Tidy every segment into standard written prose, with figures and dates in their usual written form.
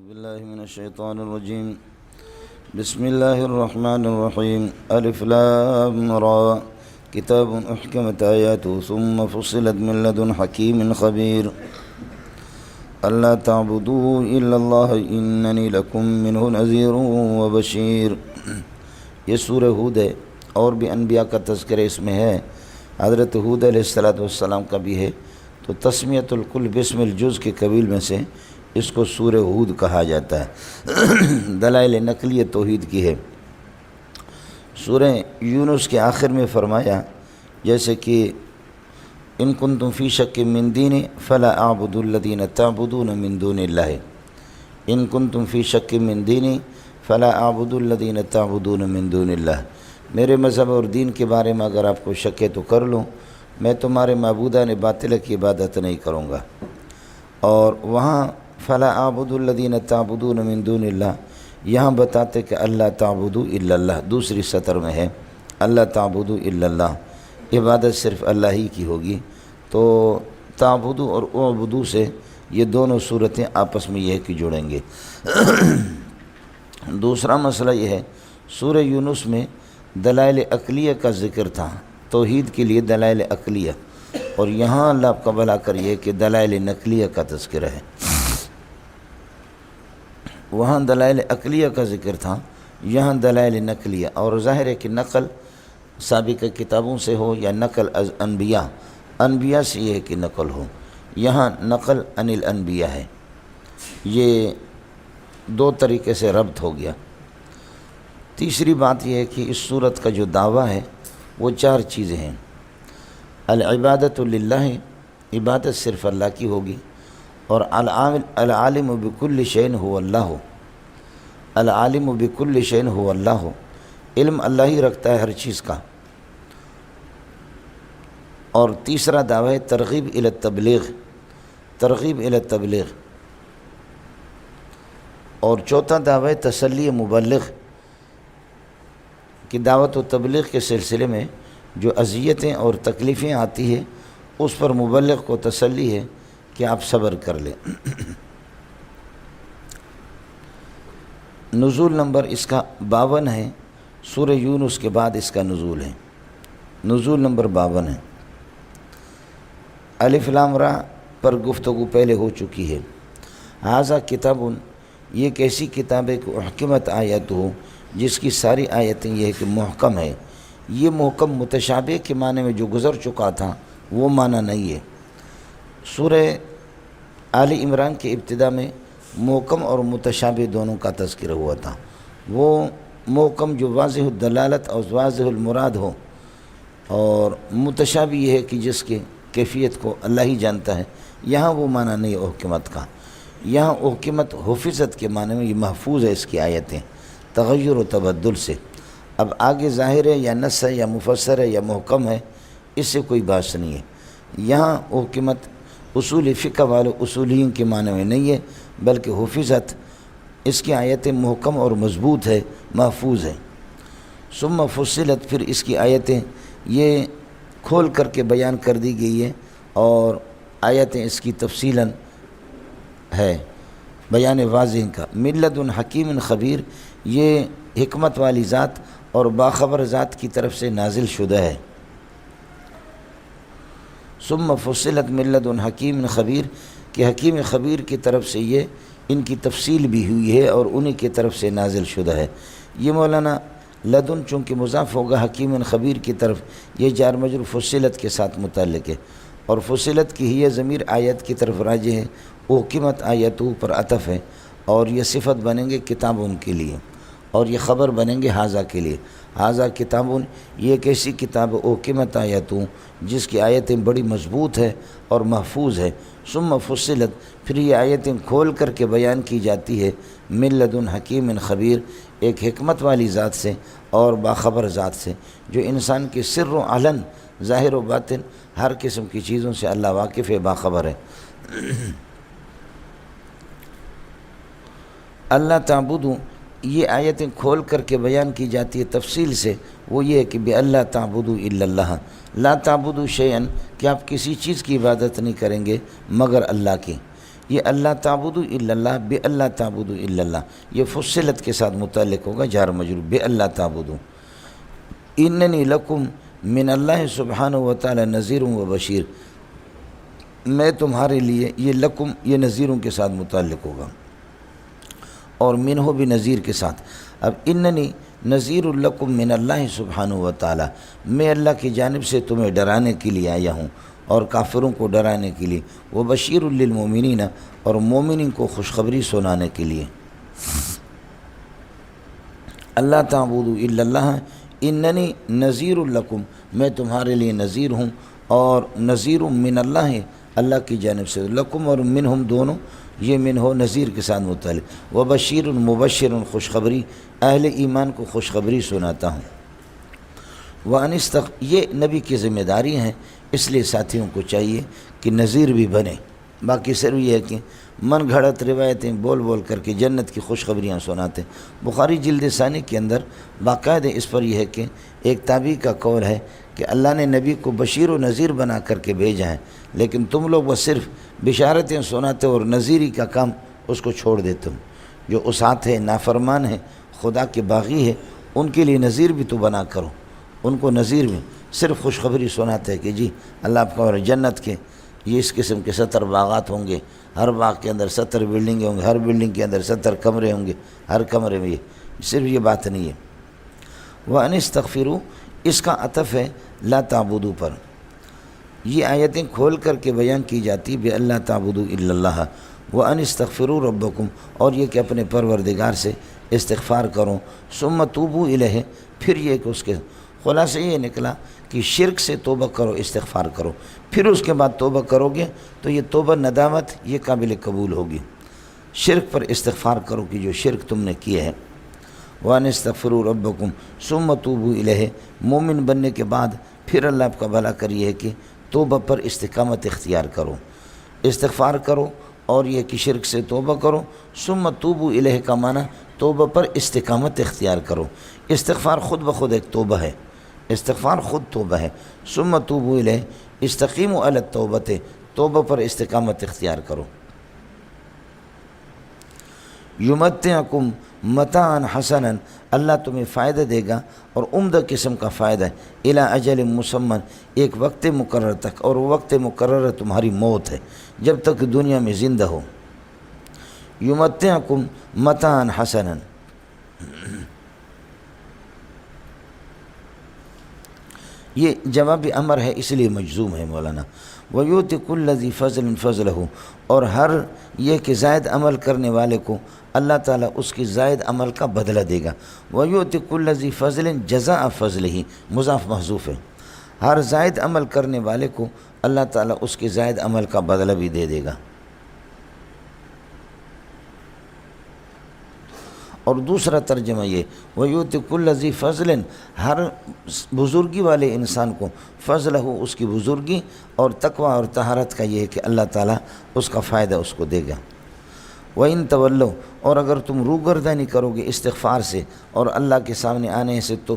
بالله من الشيطان الرجيم. بسم الله الرحمن الرحيم. ألف لام را كتاب أحكمت آياته ثم فصلت من لدن حكيم خبير ألا تعبدوا إلا الله إنني لكم منه نذير وبشير. یہ سورہ ہود ہے اور بھی انبیاء کا تذکرہ اس میں ہے. حضرت ہود علیہ السلام کا بھی ہے. تو تسمیۃ الکل بسم الجز کے قبیل میں سے اس کو سورہ ہود کہا جاتا ہے. دلائل نقلی توحید کی ہے. سورہ یونس کے آخر میں فرمایا جیسے کہ ان کنتم فی شک من دینی فلا اعبد الذین تعبدون من دون اللہ. ان کنتم فی شک من دینی فلا اعبد الذین تعبدون من دون اللہ. میرے مذہب اور دین کے بارے میں اگر آپ کو شک ہے تو کر لو، میں تمہارے معبودان باطلہ کی عبادت نہیں کروں گا. اور وہاں فلا اعبد الذین تعبدون من دون اللہ، یہاں بتاتے کہ اللہ تعبدوا الا اللہ. دوسری سطر میں ہے اللہ تعبدوا الا اللہ، عبادت صرف اللہ ہی کی ہوگی. تو تعبدوا اور اعبدوا سے یہ دونوں صورتیں آپس میں یہ کہ جڑیں گے. دوسرا مسئلہ یہ ہے سورہ یونس میں دلائل عقلیہ کا ذکر تھا، توحید کے لیے دلائل عقلیہ، اور یہاں اللہ آپ کا بھلا کریے کہ دلائل نقلیہ کا تذکرہ ہے. وہاں دلائل عقلیہ کا ذکر تھا، یہاں دلائل نقلیہ. اور ظاہر ہے کہ نقل سابقہ کتابوں سے ہو یا نقل از انبیاء سے یہ ہے کہ نقل ہو. یہاں نقل عن الانبیاء ہے. یہ دو طریقے سے ربط ہو گیا. تیسری بات یہ ہے کہ اس صورت کا جو دعویٰ ہے وہ چار چیزیں ہیں. العبادت للہ، عبادت صرف اللہ کی ہوگی. اور العالم بکل شیء هو اللہ، العالم بکل شیء هو اللہ، علم اللہ ہی رکھتا ہے ہر چیز کا. اور تیسرا دعویٰ ہے ترغیب الی التبلیغ، ترغیب الی التبلیغ. اور چوتھا دعویٰ ہے تسلی مبلغ، کہ دعوت و تبلیغ کے سلسلے میں جو اذیتیں اور تکلیفیں آتی ہیں اس پر مبلغ کو تسلی ہے کہ آپ صبر کر لیں. نزول نمبر اس کا 52 ہے. سورہ یونس کے بعد اس کا نزول ہے. نزول نمبر 52 ہے. الف لام را پر گفتگو پہلے ہو چکی ہے. ھذا کتاب، یہ ایک ایسی کتاب ہے کہ احکمت آیت ہو، جس کی ساری آیتیں یہ ہے کہ محکم ہے. یہ محکم متشابہ کے معنی میں جو گزر چکا تھا وہ معنی نہیں ہے. سورہ آل عمران کے ابتدا میں محکم اور متشابہ دونوں کا تذکرہ ہوا تھا. وہ محکم جو واضح الدلالت اور واضح المراد ہو، اور متشابہ یہ ہے کہ جس کے کیفیت کو اللہ ہی جانتا ہے. یہاں وہ معنی نہیں ہے حکمت کا. یہاں حکمت حفظت کے معنی میں یہ محفوظ ہے اس کی آیتیں تغیر و تبدل سے. اب آگے ظاہر ہے یا نص ہے یا مفسر ہے یا محکم ہے، اس سے کوئی بحث نہیں ہے. یہاں حکمت اصول فقہ والے اصولین کے معنی میں نہیں ہے، بلکہ حفظت، اس کی آیتیں محکم اور مضبوط ہے، محفوظ ہے. ثم فصلت، پھر اس کی آیتیں یہ کھول کر کے بیان کر دی گئی ہے، اور آیتیں اس کی تفصیلاً ہے بیان واضح کا. من لدن حکیم خبیر، یہ حکمت والی ذات اور باخبر ذات کی طرف سے نازل شدہ ہے. ثم فصلت من لدن حکیم خبیر، کہ حکیم خبیر کی طرف سے یہ ان کی تفصیل بھی ہوئی ہے اور انہی کی طرف سے نازل شدہ ہے. یہ مولانا لدن چونکہ مضاف ہوگا حکیم خبیر کی طرف، یہ جار مجرور فصلت کے ساتھ متعلق ہے. اور فصلت کی ہی ضمیر آیت کی طرف راجع ہے. حکمت آیتوں پر عطف ہے، اور یہ صفت بنیں گے کتابوں کے لیے، اور یہ خبر بنیں گے ھذا کے لیے. ھذا کتابوں، یہ ایک ایسی کتاب حکمت آیتوں جس کی آیتیں بڑی مضبوط ہے اور محفوظ ہے. ثم فصلت، پھر یہ آیتیں کھول کر کے بیان کی جاتی ہے من لدن حکیم خبیر، ایک حکمت والی ذات سے اور باخبر ذات سے، جو انسان کے سر و علن، ظاہر و باطن، ہر قسم کی چیزوں سے اللہ واقف ہے، باخبر ہے. اللہ تعبدوا، یہ آیتیں کھول کر کے بیان کی جاتی ہے تفصیل سے. وہ یہ ہے کہ بے اللہ تعبدوا الا اللہ، لا تعبدوا شیئا، کہ آپ کسی چیز کی عبادت نہیں کریں گے مگر اللہ کی. یہ اللہ تعبدو الا اللہ، بے اللہ تعبدو الا اللہ، یہ فصلت کے ساتھ متعلق ہوگا، جار مجرور بے اللہ تعبدو۔ اننی لکم من اللہ سبحانہ و تعالی نذیر و بشیر، میں تمہارے لیے، یہ لکم یہ نذیروں کے ساتھ متعلق ہوگا اور منہ بھی نذیر کے ساتھ۔ اب اننی نذیر لکم من اللہ سبحانہ و تعالی، میں اللہ کی جانب سے تمہیں ڈرانے کے لیے آیا ہوں اور کافروں کو ڈرانے کے لیے، وہ بشیر للمومنین، اور مومنین کو خوشخبری سنانے کے لیے۔ اللہ تعبدوا الا اللہ، اننی نذیر لکم، میں تمہارے لیے نذیر ہوں، اور نذیر من اللہ، اللہ کی جانب سے، لکم اور منہم دونوں یہ من ہو نذیر کے ساتھ متعلق، و بشیر مبشر، خوشخبری، اہل ایمان کو خوشخبری سناتا ہوں۔ یہ نبی کی ذمہ داری ہیں، اس لیے ساتھیوں کو چاہیے کہ نذیر بھی بنے۔ باقی صرف یہ ہے کہ من گھڑت روایتیں بول بول کر کے جنت کی خوشخبریاں سناتے۔ بخاری جلد ثانی کے اندر باقاعدہ اس پر یہ ہے کہ ایک تابعی کا قول ہے کہ اللہ نے نبی کو بشیر و نذیر بنا کر کے بھیجا ہے، لیکن تم لوگ وہ صرف بشارتیں سناتے اور نذیری کا کام اس کو چھوڑ دیتے ہو۔ جو اسات ہے، نافرمان ہے، خدا کے باغی ہے، ان کے لیے نذیر بھی تو بنا کرو۔ ان کو نذیر بھی صرف خوشخبری سناتے ہیں کہ جی اللہ آپ کا اور جنت کے یہ اس قسم کے 70 باغات ہوں گے، ہر باغ کے اندر 70 بلڈنگیں ہوں گے، ہر بلڈنگ کے اندر 70 کمرے ہوں گے، ہر کمرے میں صرف یہ بات نہیں ہے۔ وَأَنِ اسْتَغْفِرُوا، اس کا عطف ہے لا تعبدوا پر۔ یہ آیتیں کھول کر کے بیان کی جاتی بے اللہ تعبدوا الا اللہ، وَأَنِ اسْتَغْفِرُوا رَبَّكُمْ، اور یہ کہ اپنے پروردگار سے استغفار کرو، ثُمَّ تُوبُوا الیہ، پھر یہ کہ اس کے خلاصہ یہ نکلا کہ شرک سے توبہ کرو، استغفار کرو، پھر اس کے بعد توبہ کرو گے تو یہ توبہ ندامت یہ قابل قبول ہوگی۔ شرک پر استغفار کرو کہ جو شرک تم نے کیا ہے۔ وَأَنِ اسْتَغْفِرُوا رَبَّكُمْ ثُمَّ تُوبُوا الیہ، مومن بننے کے بعد پھر اللہ آپ کا بھلا کریے کہ توبہ پر استقامت اختیار کرو، استغفار کرو اور یہ کہ شرک سے توبہ کرو۔ ثُمَّ تُوبُوا الیہ کا معنی توبہ پر استقامت اختیار کرو۔ استغفار خود بخود ایک توبہ ہے، استغفار خود توبہ ہے۔ ثُمَّ تُوبُوا الیہ، استقیموا علی التوبۃ، توبہ پر استقامت اختیار کرو۔ یمتعکم متاعا حسنا، اللہ تمہیں فائدہ دے گا اور عمدہ قسم کا فائدہ ہے، الی اجل مسمى، ایک وقت مقرر تک، اور وقت مقرر تمہاری موت ہے جب تک دنیا میں زندہ ہو۔ یمتعکم متاعا حسنا، یہ جواب امر ہے اس لیے مجزوم ہے مولانا۔ وَيُؤْتِ كُلَّ ذِي فَضْلٍ فَضْلَهُ، اور ہر یہ کہ زائد عمل کرنے والے کو اللہ تعالیٰ اس کی زائد عمل کا بدلہ دے گا۔ وَيُؤْتِ كُلَّ ذِي فَضْلٍ جَزَاءَ فَضْلِهِ، مضاف محذوف ہے، ہر زائد عمل کرنے والے کو اللہ تعالیٰ اس کے زائد عمل کا بدلہ بھی دے دے گا۔ اور دوسرا ترجمہ یہ وَيُؤْتِ كُلَّ ذِي فَضْلٍ، ہر بزرگی والے انسان کو فضلہ، اس کی بزرگی اور تقوی اور طہارت کا یہ ہے کہ اللہ تعالیٰ اس کا فائدہ اس کو دے گا۔ وَإِن تَوَلَّوْا، اور اگر تم روگردانی کرو گے استغفار سے اور اللہ کے سامنے آنے سے، تو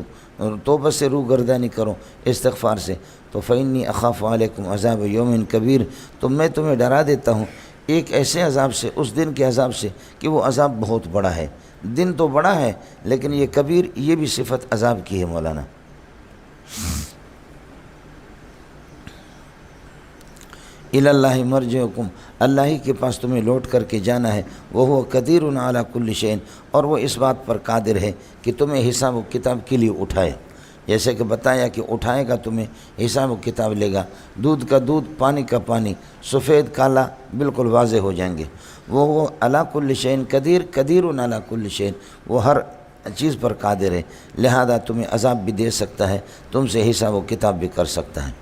توبہ سے روگردانی کرو استغفار سے، تو فَإِنِّي أَخَافُ عَلَيْكُمْ عَذَابَ يَوْمٍ كَبِيرٍ، تو میں تمہیں ڈرا دیتا ہوں ایک ایسے عذاب سے، اس دن کے عذاب سے کہ وہ عذاب بہت بڑا ہے۔ دن تو بڑا ہے لیکن یہ کبیر، یہ بھی صفت عذاب کی ہے مولانا۔ الی اللہ مرجعکم، اللہ ہی کے پاس تمہیں لوٹ کر کے جانا ہے۔ وہو قدیر علی کل شیء، اور وہ اس بات پر قادر ہے کہ تمہیں حساب و کتاب کے لیے اٹھائے، جیسے کہ بتایا کہ اٹھائے گا، تمہیں حساب و کتاب لے گا، دودھ کا دودھ، پانی کا پانی، سفید کالا بالکل واضح ہو جائیں گے۔ وہ علی کل شیء قدیر، قدیر علی کل شیء، وہ ہر چیز پر قادر ہے، لہذا تمہیں عذاب بھی دے سکتا ہے، تم سے حساب و کتاب بھی کر سکتا ہے۔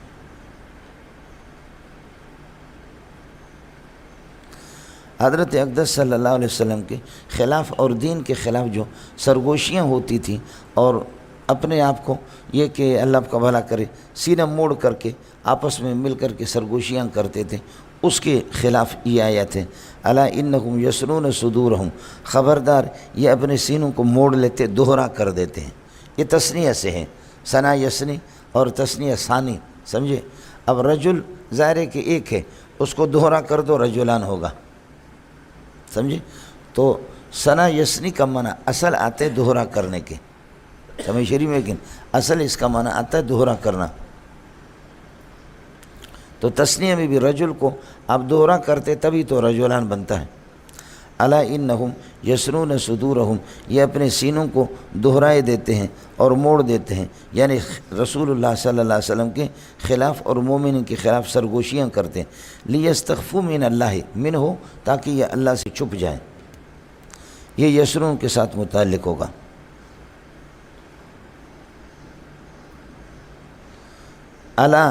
حضرت اقدس صلی اللہ علیہ وسلم کے خلاف اور دین کے خلاف جو سرگوشیاں ہوتی تھیں، اور اپنے آپ کو یہ کہ اللہ کا بھلا کرے سینہ موڑ کر کے آپس میں مل کر کے سرگوشیاں کرتے تھے، اس کے خلاف یہ آیت ہے، الا انہم یسنون صدورہم، خبردار یہ اپنے سینوں کو موڑ لیتے، دوہرا کر دیتے ہیں۔ یہ تثنیہ سے ہے، ثنا یسنی اور تثنیہ ثانی، سمجھے؟ اب رجل ظاہر ہے کہ ایک ہے، اس کو دوہرا کر دو رجلان ہوگا، سمجھے؟ تو ثنا یسنی کا معنی اصل آتے ہے دوہرا کرنے کے، سمجھ شریف میں، لیکن اصل اس کا معنی آتا ہے دوہرا کرنا. تو تثنیہ میں بھی رجل کو آپ دوہرا کرتے تبھی تو رجلان بنتا ہے. الا انہم یسنون صدورہم، یہ اپنے سینوں کو دہرائے دیتے ہیں اور موڑ دیتے ہیں، یعنی رسول اللہ صلی اللہ علیہ وسلم کے خلاف اور مومن کے خلاف سرگوشیاں کرتے ہیں. لیستخفوا من اللہ منہ، تاکہ یہ اللہ سے چھپ جائیں. یہ یسنون کے ساتھ متعلق ہوگا. الا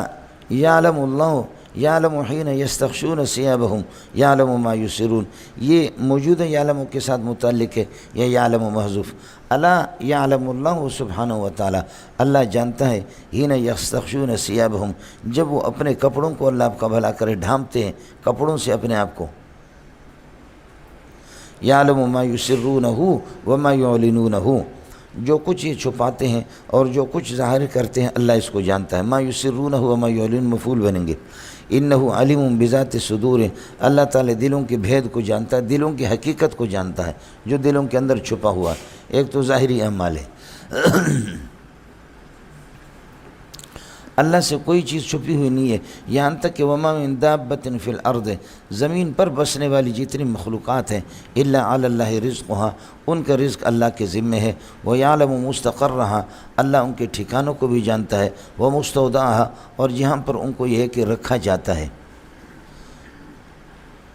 یعلم اللہ یعلم حین یستغشون ثیابہم یعلم ما یسرون، یہ موجود یعلم کے ساتھ متعلق ہے، یہ یعلم محذوف. الا یعلم اللہ سبحانہ و تعالی، اللہ جانتا ہے، حین یستغشون ثیابہم، جب وہ اپنے کپڑوں کو، اللہ آپ کا بھلا کرے، ڈھانپتے ہیں کپڑوں سے اپنے آپ کو. یعلم ما یسرونہ وما یعلنونہ، جو کچھ یہ چھپاتے ہیں اور جو کچھ ظاہر کرتے ہیں اللہ اس کو جانتا ہے. ما یسرونہ وما یعلنون مفعول بنیں گے. انہ علیم بذات الصدور، اللہ تعالی دلوں کے بھید کو جانتا ہے، دلوں کی حقیقت کو جانتا ہے جو دلوں کے اندر چھپا ہوا ہے. ایک تو ظاہری اعمال ہے، اللہ سے کوئی چیز چھپی ہوئی نہیں ہے، یہاں تک کہ وما من دابۃ فی الارض، زمین پر بسنے والی جتنی مخلوقات ہیں، الا علی اللہ رزقها، ان کا رزق اللہ کے ذمے ہے. ویعلم مستقرها، اللہ ان کے ٹھکانوں کو بھی جانتا ہے. ومستودعها، اور جہاں پر ان کو یہ ہے کہ رکھا جاتا ہے،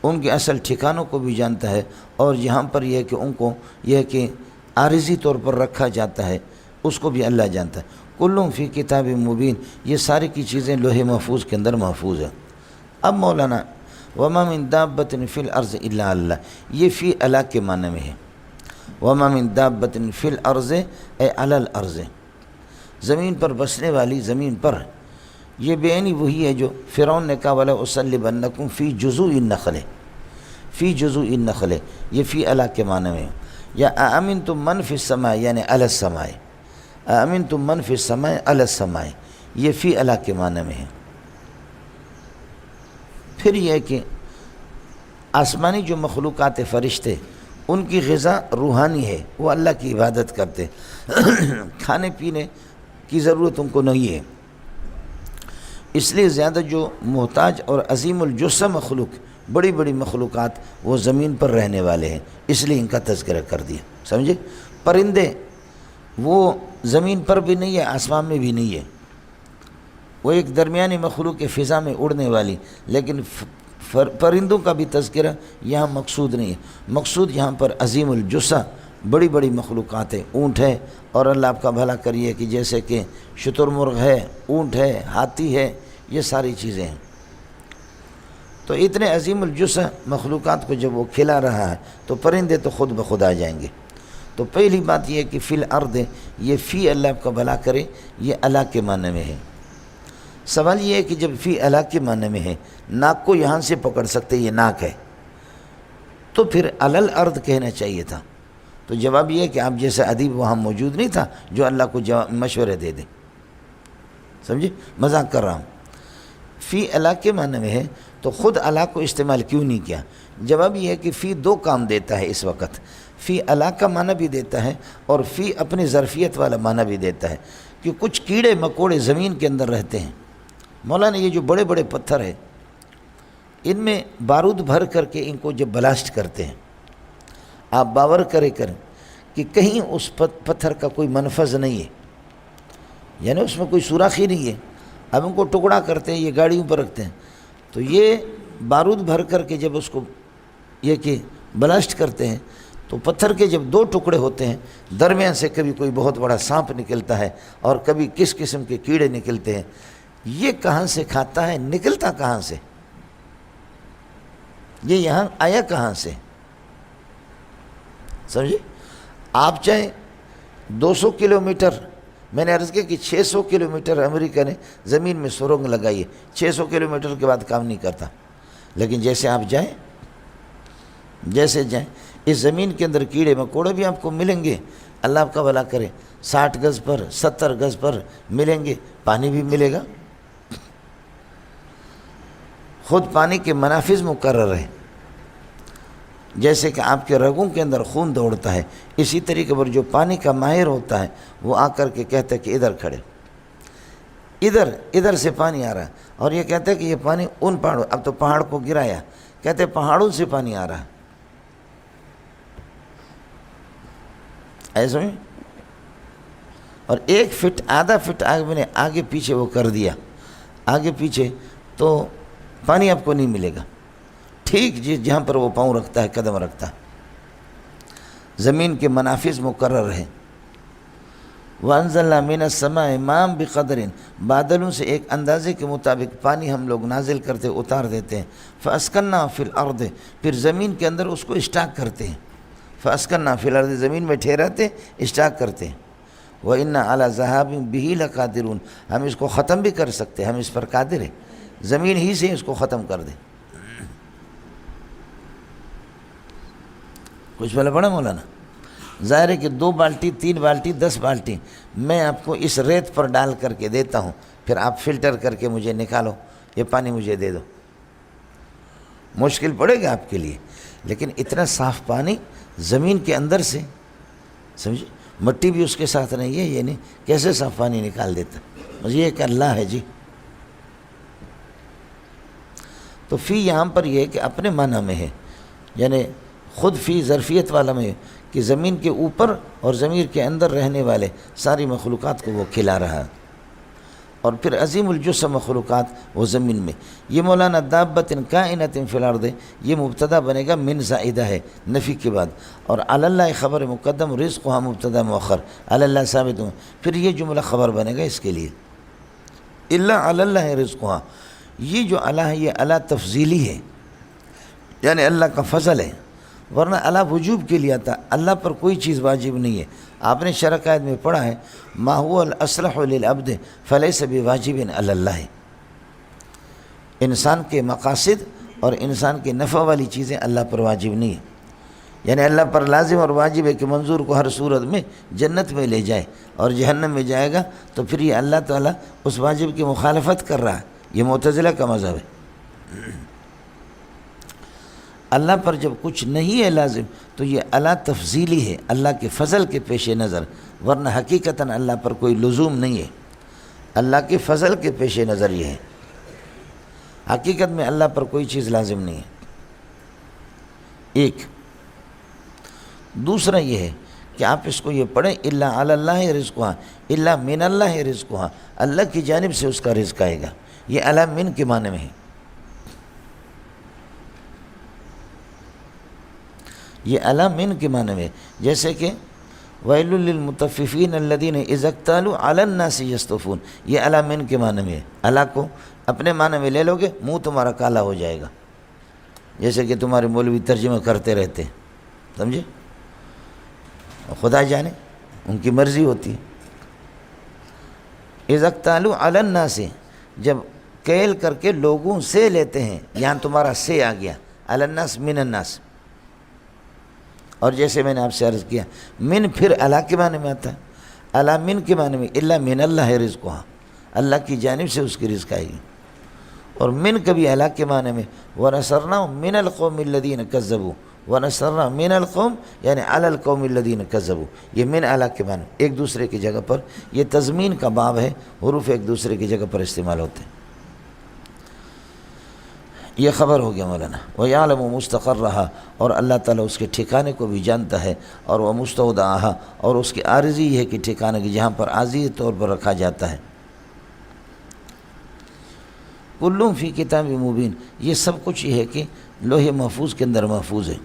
ان کے اصل ٹھکانوں کو بھی جانتا ہے، اور جہاں پر یہ ہے کہ ان کو یہ ہے کہ عارضی طور پر رکھا جاتا ہے اس کو بھی اللہ جانتا ہے. کلٌ فی کتاب مبین، یہ ساری کی چیزیں لوح محفوظ کے اندر محفوظ ہیں. اب مولانا وما من دابۃ فی الارض الا اللہ، یہ فی اللہ کے معنی میں ہے. وما من دابۃ فی الارض اے علی الارض، زمین پر بسنے والی، زمین پر. یہ بینی وہی ہے جو فرعون نے کہا ولا اصلبنکم فی جذوع النخل، فی جذوع النخل، یہ فی اللہ کے معنی میں ہے. یا اامنتم من فی السماء، یعنی علی السماء، اامنتم من فی السماء علی السماء، یہ فی اللہ کے معنی میں ہے. پھر یہ کہ آسمانی جو مخلوقات فرشتے، ان کی غذا روحانی ہے، وہ اللہ کی عبادت کرتے، کھانے پینے کی ضرورت ان کو نہیں ہے. اس لیے زیادہ جو محتاج اور عظیم الجثہ مخلوق، بڑی بڑی مخلوقات، وہ زمین پر رہنے والے ہیں، اس لیے ان کا تذکرہ کر دیا. سمجھے؟ پرندے وہ زمین پر بھی نہیں ہے، آسمان میں بھی نہیں ہے، وہ ایک درمیانی مخلوق فضا میں اڑنے والی. لیکن پرندوں کا بھی تذکرہ یہاں مقصود نہیں ہے. مقصود یہاں پر عظیم الجثہ بڑی بڑی مخلوقات ہیں. اونٹ ہے، اور اللہ آپ کا بھلا کریے کہ جیسے کہ شتر مرغ ہے، اونٹ ہے، ہاتھی ہے، یہ ساری چیزیں ہیں. تو اتنے عظیم الجثہ مخلوقات کو جب وہ کھلا رہا ہے تو پرندے تو خود بخود آ جائیں گے. تو پہلی بات یہ ہے کہ فی الارض، یہ فی اللہ آپ کا بھلا کرے، یہ اللہ کے معنی میں ہے. سوال یہ ہے کہ جب فی اللہ کے معنی میں ہے، ناک کو یہاں سے پکڑ سکتے، یہ ناک ہے، تو پھر علی الارض کہنا چاہیے تھا. تو جواب یہ ہے کہ آپ جیسا ادیب وہاں موجود نہیں تھا جو اللہ کو مشورے دے دے. سمجھے؟ مذاق کر رہا ہوں. فی اللہ کے معنی میں ہے تو خود اللہ کو استعمال کیوں نہیں کیا؟ جواب یہ ہے کہ فی دو کام دیتا ہے اس وقت. فی اللہ کا معنی بھی دیتا ہے اور فی اپنی ظرفیت والا معنی بھی دیتا ہے. کہ کچھ کیڑے مکوڑے زمین کے اندر رہتے ہیں. مولانا یہ جو بڑے بڑے پتھر ہیں، ان میں بارود بھر کر کے ان کو جب بلاسٹ کرتے ہیں، آپ باور کریں کہ کہیں اس پتھر کا کوئی منفذ نہیں ہے، یعنی اس میں کوئی سوراخ ہی نہیں ہے. اب ان کو ٹکڑا کرتے ہیں، یہ گاڑیوں پر رکھتے ہیں، تو یہ بارود بھر کر کے جب اس کو یہ کہ بلاسٹ کرتے ہیں تو پتھر کے جب دو ٹکڑے ہوتے ہیں، درمیان سے کبھی کوئی بہت بڑا سانپ نکلتا ہے اور کبھی کس قسم کے کیڑے نکلتے ہیں. یہ کہاں سے کھاتا ہے؟ نکلتا کہاں سے؟ یہ یہاں آیا کہاں سے؟ سمجھے؟ آپ چاہیں 200 کلومیٹر، میں نے عرض کیا کہ 600 کلومیٹر امریکہ نے زمین میں سرنگ لگائی ہے، 600 کلومیٹر کے بعد کام نہیں کرتا. لیکن جیسے آپ جائیں، جیسے جائیں، اس زمین کے اندر کیڑے مکوڑے بھی آپ کو ملیں گے. اللہ آپ کا بھلا کرے، 60 گز پر 70 گز پر ملیں گے. پانی بھی ملے گا، خود پانی کے منافذ مقرر ہیں. جیسے کہ آپ کے رگوں کے اندر خون دوڑتا ہے، اسی طریقے پر جو پانی کا ماہر ہوتا ہے وہ آ کر کے کہتا ہے کہ ادھر کھڑے، ادھر سے پانی آ رہا ہے، اور یہ کہتا ہے کہ یہ پانی ان پہاڑوں، اب تو پہاڑ کو گرایا، کہتے ہیں پہاڑوں سے پانی آ رہا ہے، ایسا ہی. اور 1 فٹ آدھا فٹ میں نے آگے پیچھے وہ کر دیا، آگے پیچھے، تو پانی آپ کو نہیں ملے گا. ٹھیک جہاں پر وہ پاؤں رکھتا ہے، قدم رکھتا ہے. زمین کے منافذ مقرر ہیں. وَأَنزَلْنَا مِنَ السَّمَاءِ مَاءً بِقَدْرٍ، بادلوں سے ایک اندازے کے مطابق پانی ہم لوگ نازل کرتے، اتار دیتے ہیں. فَأَسْكَنَّا فِي الْأَرْضِ، پھر زمین کے اندر اس کو اسٹاک کرتے ہیں. فَأَسْكَنَّا فِي الْأَرْضِ، زمین میں ٹھہراتے، اسٹاک کرتے ہیں. وَإِنَّا عَلَى ذَهَابٍ بِهِ لَقَادِرُونَ، ہم اس کو ختم بھی کر سکتے، ہم اس پر قادر ہیں، زمین ہی سے اس کو ختم کر دیں. کچھ بلا پڑا مولانا؟ ظاہر ہے کہ 2 بالٹی 3 بالٹی 10 بالٹی میں آپ کو اس ریت پر ڈال کر کے دیتا ہوں، پھر آپ فلٹر کر کے مجھے نکالو، یہ پانی مجھے دے دو. مشکل پڑے گا آپ کے لیے، لیکن اتنا صاف پانی زمین کے اندر سے، سمجھے، مٹی بھی اس کے ساتھ نہیں ہے، یہ نہیں کیسے صاف پانی نکال دیتا. بس یہ ایک اللہ ہے جی. تو فی یہاں پر یہ ہے کہ اپنے معنی میں ہے، یعنی خود فی ظرفیت والا میں، کہ زمین کے اوپر اور زمین کے اندر رہنے والے ساری مخلوقات کو وہ کھلا رہا ہے. اور پھر عظیم الجسم مخلوقات وہ زمین میں. یہ مولانا دابۃ کائنۃ فی الارض، یہ مبتدا بنے گا، من زائدہ ہے نفی کے بعد، اور علی اللہ خبر مقدم، رزقھا مبتدا مؤخر، علی اللہ ثابت ہوں، پھر یہ جملہ خبر بنے گا اس کے لیے. الا علی اللہ رزقھا، یہ جو اللہ ہے یہ اللہ تفضیلی ہے، یعنی اللہ کا فضل ہے، ورنہ اللہ وجوب کے لیے آتا. اللہ پر کوئی چیز واجب نہیں ہے. آپ نے شرح قائد میں پڑھا ہے، ما هو الاصلح للعبد فلیس بواجب علی اللہ. انسان کے مقاصد اور انسان کے نفع والی چیزیں اللہ پر واجب نہیں ہیں، یعنی اللہ پر لازم اور واجب ہے کہ منظور کو ہر صورت میں جنت میں لے جائے، اور جہنم میں جائے گا تو پھر یہ اللہ تعالیٰ اس واجب کی مخالفت کر رہا ہے. یہ معتزلہ کا مذہب ہے. اللہ پر جب کچھ نہیں ہے لازم تو یہ اللہ تفضیلی ہے، اللہ کے فضل کے پیش نظر، ورنہ حقیقتاً اللہ پر کوئی لزوم نہیں ہے. اللہ کے فضل کے پیش نظر یہ ہے، حقیقت میں اللہ پر کوئی چیز لازم نہیں ہے. ایک دوسرا یہ ہے کہ آپ اس کو یہ پڑھیں، الا علی اللہ رزقھا، الا من اللہ رزقھا، اللہ کی جانب سے اس کا رزق آئے گا. یہ الا من کے معنی میں ہے، یہ الا من کے معنی میں، جیسے کہ ویل للمطففین الذین اذا اکتالوا علی الناس یستوفون، یہ الا من کے معنی میں ہے. الا کو اپنے معنی میں لے لو گے منہ تمہارا کالا ہو جائے گا، جیسے کہ تمہارے مولوی ترجمہ کرتے رہتے ہیں، سمجھے، خدا جانے ان کی مرضی ہوتی ہے. اذا اکتالوا علی الناس، جب کیل کر کے لوگوں سے لیتے ہیں، یہاں تمہارا سے آ گیا، علی الناس من الناس. اور جیسے میں نے آپ سے عرض کیا، من پھر اللہ کے معنی میں آتا ہے، اللہ من کے معنی میں الا من اللہ رزقھا، اللہ کی جانب سے اس کی رزق آئے گی. اور من کبھی اللہ کے معنی میں وَنَصَرْنَاهُمْ مِنَ الْقَوْمِ الَّذِينَ كَذَّبُوا، وَنَصَرْنَاهُمْ مِنَ الْقَوْمِ یعنی عَلَى الْقَوْمِ الَّذِينَ كَذَّبُوا. یہ من اللہ کے معنی ایک دوسرے کی جگہ پر، یہ تضمین کا باب ہے، حروف ایک دوسرے کی جگہ پر استعمال ہوتے ہیں. یہ خبر ہو گیا مولانا. وَيَعْلَمُ مُسْتَقَرَّهَا، اور اللہ تعالیٰ اس کے ٹھکانے کو بھی جانتا ہے، اور وَمُسْتَوْدَعَهَا، اور اس کی عارضی یہ ہے کہ ٹھکانے کی جہاں پر عارضی طور پر رکھا جاتا ہے. کلٌ فی کتاب مبین، یہ سب کچھ یہ ہے کہ لوح محفوظ کے اندر محفوظ ہے.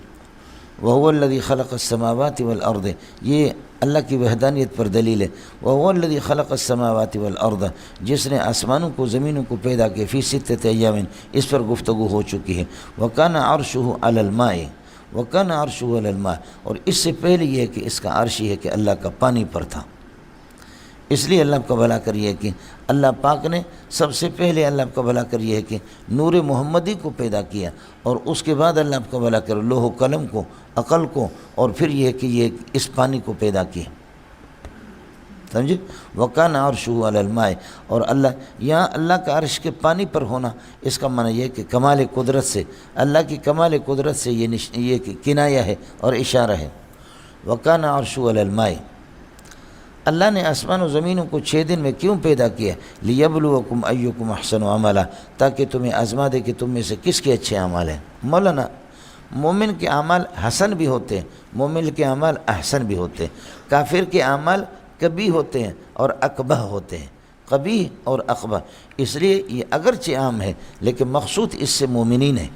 وَهُوَ الَّذِي خَلَقَ السَّمَاوَاتِ وَالْأَرْضِ، یہ اللہ کی وحدانیت پر دلیل ہے. وَهُوَ الَّذِي خَلَقَ السَّمَاوَاتِ وَالْأَرْضَ، جس نے آسمانوں کو زمینوں کو پیدا کیا، فی سِتَّةِ ایام، اس پر گفتگو ہو چکی ہے. وَكَانَ عَرْشُهُ عَلَى الْمَاءِ، وَكَانَ عَرْشُهُ عَلَى الْمَاءِ، اور اس سے پہلے یہ ہے کہ اس کا عرش یہ ہے کہ اللہ کا پانی پر تھا. اس لیے اللہ کا بھلا کر یہ ہے کہ اللہ پاک نے سب سے پہلے اللہ کا بھلا کر یہ ہے کہ نور محمدی کو پیدا کیا، اور اس کے بعد اللہ کا بھلا کر لوح و قلم کو، عقل کو، اور پھر یہ ہے کہ یہ اس پانی کو پیدا کیا. سمجھے؟ وَكَانَ عَرْشُهُ عَلَى الْمَاءِ، اور یہاں اللہ کا عرش کے پانی پر ہونا، اس کا معنی یہ کہ کمال قدرت سے، اللہ کی کمال قدرت سے یہ کنایہ ہے اور اشارہ ہے۔ وَكَانَ عَرْشُهُ عَلَى الْمَاءِ، اللہ نے آسمان و زمینوں کو 6 دن میں کیوں پیدا کیا؟ لِيَبْلُوَكُمْ أَيُّكُمْ أَحْسَنُ عَمَلًا، تاکہ تمہیں آزما دے کہ تم میں سے کس کے اچھے اعمال ہیں۔ مولانا، مومن کے اعمال حسن بھی ہوتے ہیں، مومن کے اعمال احسن بھی ہوتے ہیں، کافر کے اعمال کبھی ہوتے ہیں اور اقبح ہوتے ہیں، قبیح اور اقبح۔ اس لیے یہ اگرچہ عام ہے لیکن مقصود اس سے مومنین ہے،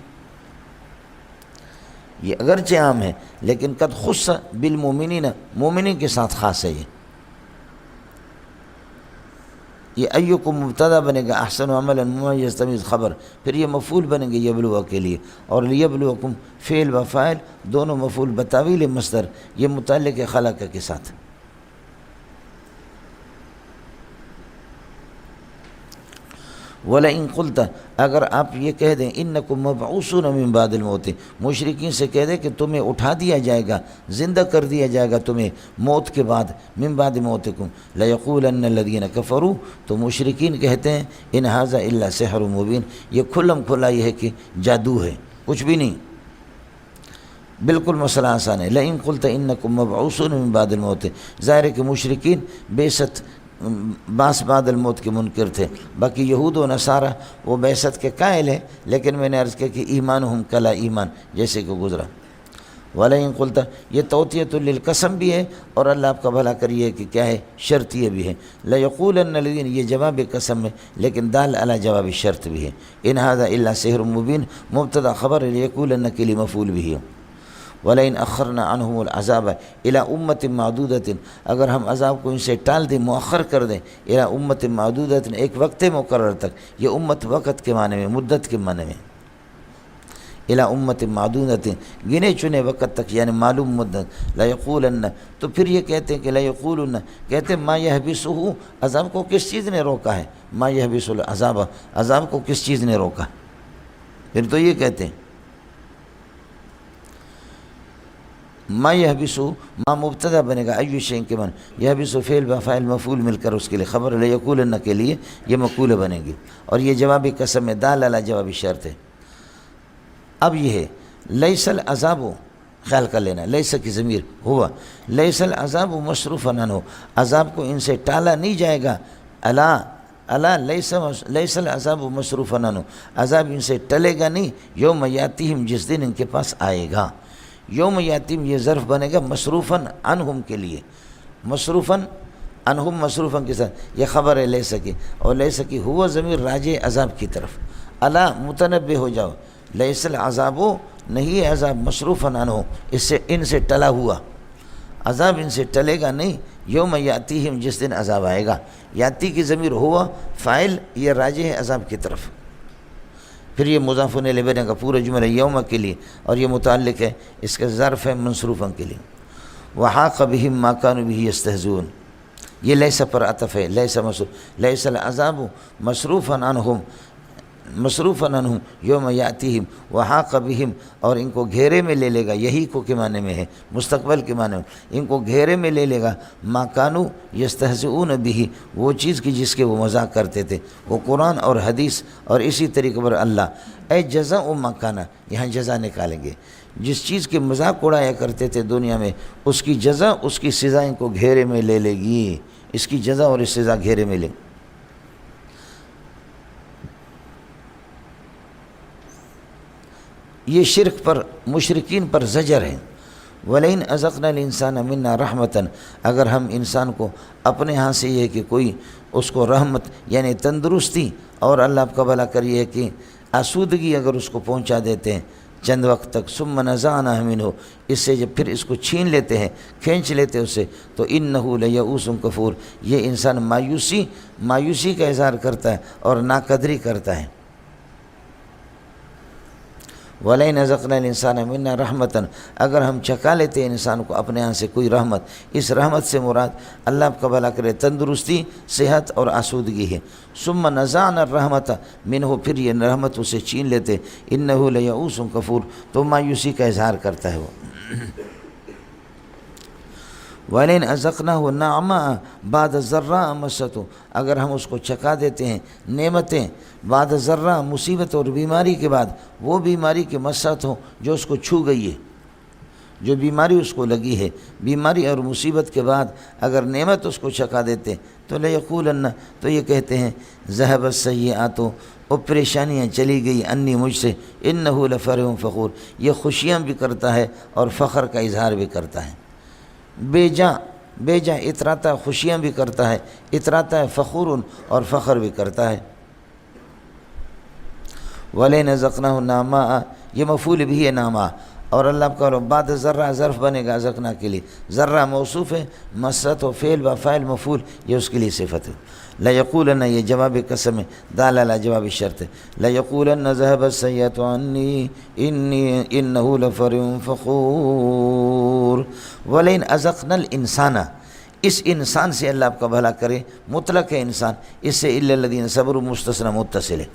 یہ اگرچہ عام ہے لیکن قد خص بالمومنین، مومنین کے ساتھ خاص ہے۔ یہ ایوکم مبتدا بنے گا، احسن عملا ممیز تمیز خبر، پھر یہ مفعول بنیں گے یبلوا کے لیے، اور لیبلوکم فعل و فاعل دونوں مفعول بتاویل مصدر، یہ متعلق خلق کے ساتھ۔ وَلَئِن قُلْتَ، اگر آپ یہ کہہ دیں اِنَّكُمْ مَبْعُوثُونَ مِن بَعْدِ الْمَوْتِ، مشرکین سے کہہ دیں کہ تمہیں اٹھا دیا جائے گا، زندہ کر دیا جائے گا تمہیں موت کے بعد، مِن بَعْدِ مَوْتِكُمْ لَيَقُولَنَّ الَّذِينَ كَفَرُوا، تو مشرکین کہتے ہیں اِنْ هَذَا إِلَّا سِحْرٌ مُبِينٌ، یہ کھلم کھلا یہ ہے کہ جادو ہے، کچھ بھی نہیں، بالکل مسئلہ آسان ہے۔ لَئِن قُلْتَ إِنَّكُمْ مَبْعُوثُونَ مِن بَعْدِ الْمَوْتِ، ظاہر ہے کہ مشرکین بعثت بعد الموت کے منکر تھے، باقی یہود و نصارہ وہ بعثت کے قائل ہیں، لیکن میں نے عرض کیا کہ ایمانہم کلا ایمان، جیسے کہ گزرا۔ وَلَئِن قُلْتَ، یہ توطیۃ للقسم بھی ہے اور اللہ آپ کا بھلا کریے کہ کیا ہے، شرطیہ بھی ہے۔ لَيَقُولَنَّ الَّذِينَ، یہ جواب قسم ہے لیکن دال علی جواب شرط بھی ہے۔ إِنْ هَذَا إِلَّا سِحْرٌ مُبِينٌ، مبتدا خبر لِيَقُولَنَّ کے لیے مفعول بھی ہے۔ وَلَئِنْ أَخَّرْنَا عَنْهُمُ الْعَذَابَ إِلَىٰ أُمَّةٍ مَّعْدُودَةٍ، اگر ہم عذاب کو ان سے ٹال دیں، مؤخر کر دیں، إِلَىٰ أُمَّةٍ مَّعْدُودَةٍ، ایک وقت مقرر تک، یہ امت وقت کے معنی میں، مدت کے معنی میں، إِلَىٰ أُمَّةٍ مَّعْدُودَةٍ، گنے چنے وقت تک یعنی معلوم مدت۔ لَيَقُولَنَّ، تو پھر یہ کہتے ہیں کہ لَيَقُولُنَّ، کہتے ہیں ما يَحْبِسُهُ، عذاب کو کس چیز نے روکا ہے، ما يَحْبِسُ الْعَذَابَ، عذاب کو کس چیز نے روکا، پھر تو یہ کہتے ہیں ما یحبسو، ما مبتدا بنے گا ایو شیء کے من، یحبسو فعل و فاعل مفعول مل کر اس کے لیے خبر لیقولن کے لیے یہ مقولہ بنے گی، اور یہ جواب قسم میں دال علی جواب شرط ہے۔ اب یہ ہے لیس العذاب، خیال کر لینا، لیس کی ضمیر ہوا، لیس العذاب مصروفا عنہ، عذاب کو ان سے ٹالا نہیں جائے گا، الا لیس العذاب مصروفا عنہ، عذاب ان سے ٹلے گا نہیں، یوم یاتیہم، جس دن ان کے پاس آئے گا۔ یوم یاتیم یہ ظرف بنے گا مصروفاً عنہم کے لیے، مصروفاً عنہم مصروفاً کے ساتھ، یہ خبر ہے لے سکی، اور لے سکی ہوا ضمیر راجع عذاب کی طرف، الا متنبہ ہو جاؤ، لیس العذاب، نہیں ہے عذاب مصروفاً عنہ، اس سے ان سے ٹلا ہوا، عذاب ان سے ٹلے گا نہیں، یوم یاتیہم، جس دن عذاب آئے گا۔ یاتی کی ضمیر ہوا فاعل، یہ راجع ہے عذاب کی طرف، پھر یہ مضاف الیہ بنے گا پورا جملہ یوم کے لیے، اور یہ متعلق ہے اس کا ظرف ہے منصروفا کے لیے۔ وحاق بہم ما كانوا به يستهزئون، یہ لیس پر عطف ہے، لیس العذاب مصروفا عنہم یوم یاتیہم، وحاق بہم، اور ان کو گھیرے میں لے لے گا، یہی کو کے معنی میں ہے، مستقبل کے معنی میں، ان کو گھیرے میں لے لے گا، ما كانوا يستهزئون به، وہ چیز کی جس کے وہ مذاق کرتے تھے، وہ قرآن اور حدیث اور اسی طریقے پر اللہ، اے جزاء ما كان، یہاں جزا نکالیں گے، جس چیز کے مذاق اڑایا کرتے تھے دنیا میں، اس کی جزا، اس کی سزا ان کو گھیرے میں لے لے گی، اس کی جزا اور اس سزا گھیرے میں لے۔ یہ شرک پر، مشرکین پر زجر ہے۔ وَلَئِنْ أَذَقْنَا الْإِنسَانَ مِنَّا رَحْمَةً، اگر ہم انسان کو اپنے ہاں سے یہ کہ کوئی اس کو رحمت یعنی تندرستی اور اللہ آپ کا بھلا کریے کہ آسودگی اگر اس کو پہنچا دیتے ہیں چند وقت تک، ثُمَّ نَزَعْنَاهُ مِنْهُ، اس سے جب پھر اس کو چھین لیتے ہیں، کھینچ لیتے ہیں اسے، تو إِنَّهُ لَيَئُوسٌ کفور، یہ انسان مایوسی کا اظہار کرتا ہے اور ناقدری کرتا ہے۔ وَلَئِنْ أَذَقْنَا الْإِنسَانَ مِنَّا رَحْمَةً، اگر ہم چکھا لیتے ہیں انسان کو اپنے ہاں سے کوئی رحمت، اس رحمت سے مراد اللہ آپ کا بھلا کرے تندرستی، صحت اور آسودگی ہے۔ ثُمَّ نَزَعْنَا الرَّحْمَةَ مِنْهُ، پھر یہ رحمت اسے چھین لیتے، إِنَّهُ لَيَئُوسٌ کفور، تو مایوسی کا اظہار کرتا ہے وہ۔ وَلَئِنْ أَذَقْنَاهُ نَعْمَاءَ بَعْدَ ضَرَّاءَ مَسَّتْهُ، اگر ہم اس کو چکھا دیتے ہیں نعمتیں بعد ضرّاء مصیبت اور بیماری کے بعد، وہ بیماری کے مست ہو جو اس کو چھو گئی ہے، جو بیماری اس کو لگی ہے، بیماری اور مصیبت کے بعد اگر نعمت اس کو چکھا دیتے تو لَيَقُولَنَّ، تو یہ کہتے ہیں ذَهَبَ السَّيِّئَاتُ، وہ پریشانیاں چلی گئی انی مجھ سے، اِنَّهُ لَفَرِحٌ فَخُورٌ، یہ خوشیاں بھی کرتا ہے اور فخر کا اظہار بھی کرتا ہے، بے جاں اتراتا ہے، خوشیاں بھی کرتا ہے، اتراتا ہے فخور اور فخر بھی کرتا ہے۔ وَلَئِنْ أَذَقْنَاهُ نَعْمَاءَ، یہ مفعول بھی ہے نعماء، اور اللہ کا بعد ذرہ ظرف بنے گا ذقنا کے لیے، ذرہ موصوف ہے، مست و فعل و فاعل مفعول یہ اس کے لیے صفت ہے۔ لَيَقُولَنَّ، یہ جواب قسم ہے، دال علی جواب شرط ہے، لَيَقُولَنَّ ذَهَبَ السَّيِّئَاتُ عَنِّي إِنَّهُ لَفَرِحٌ فَخُورٌ۔ وَلَئِنْ أَذَقْنَا الْإِنسَانَ، اس انسان سے اللہ آپ کا بھلا کرے، مطلق ہے انسان، اس سے إِلَّا الَّذِينَ صَبَرُوا مستثنی متصل ہے،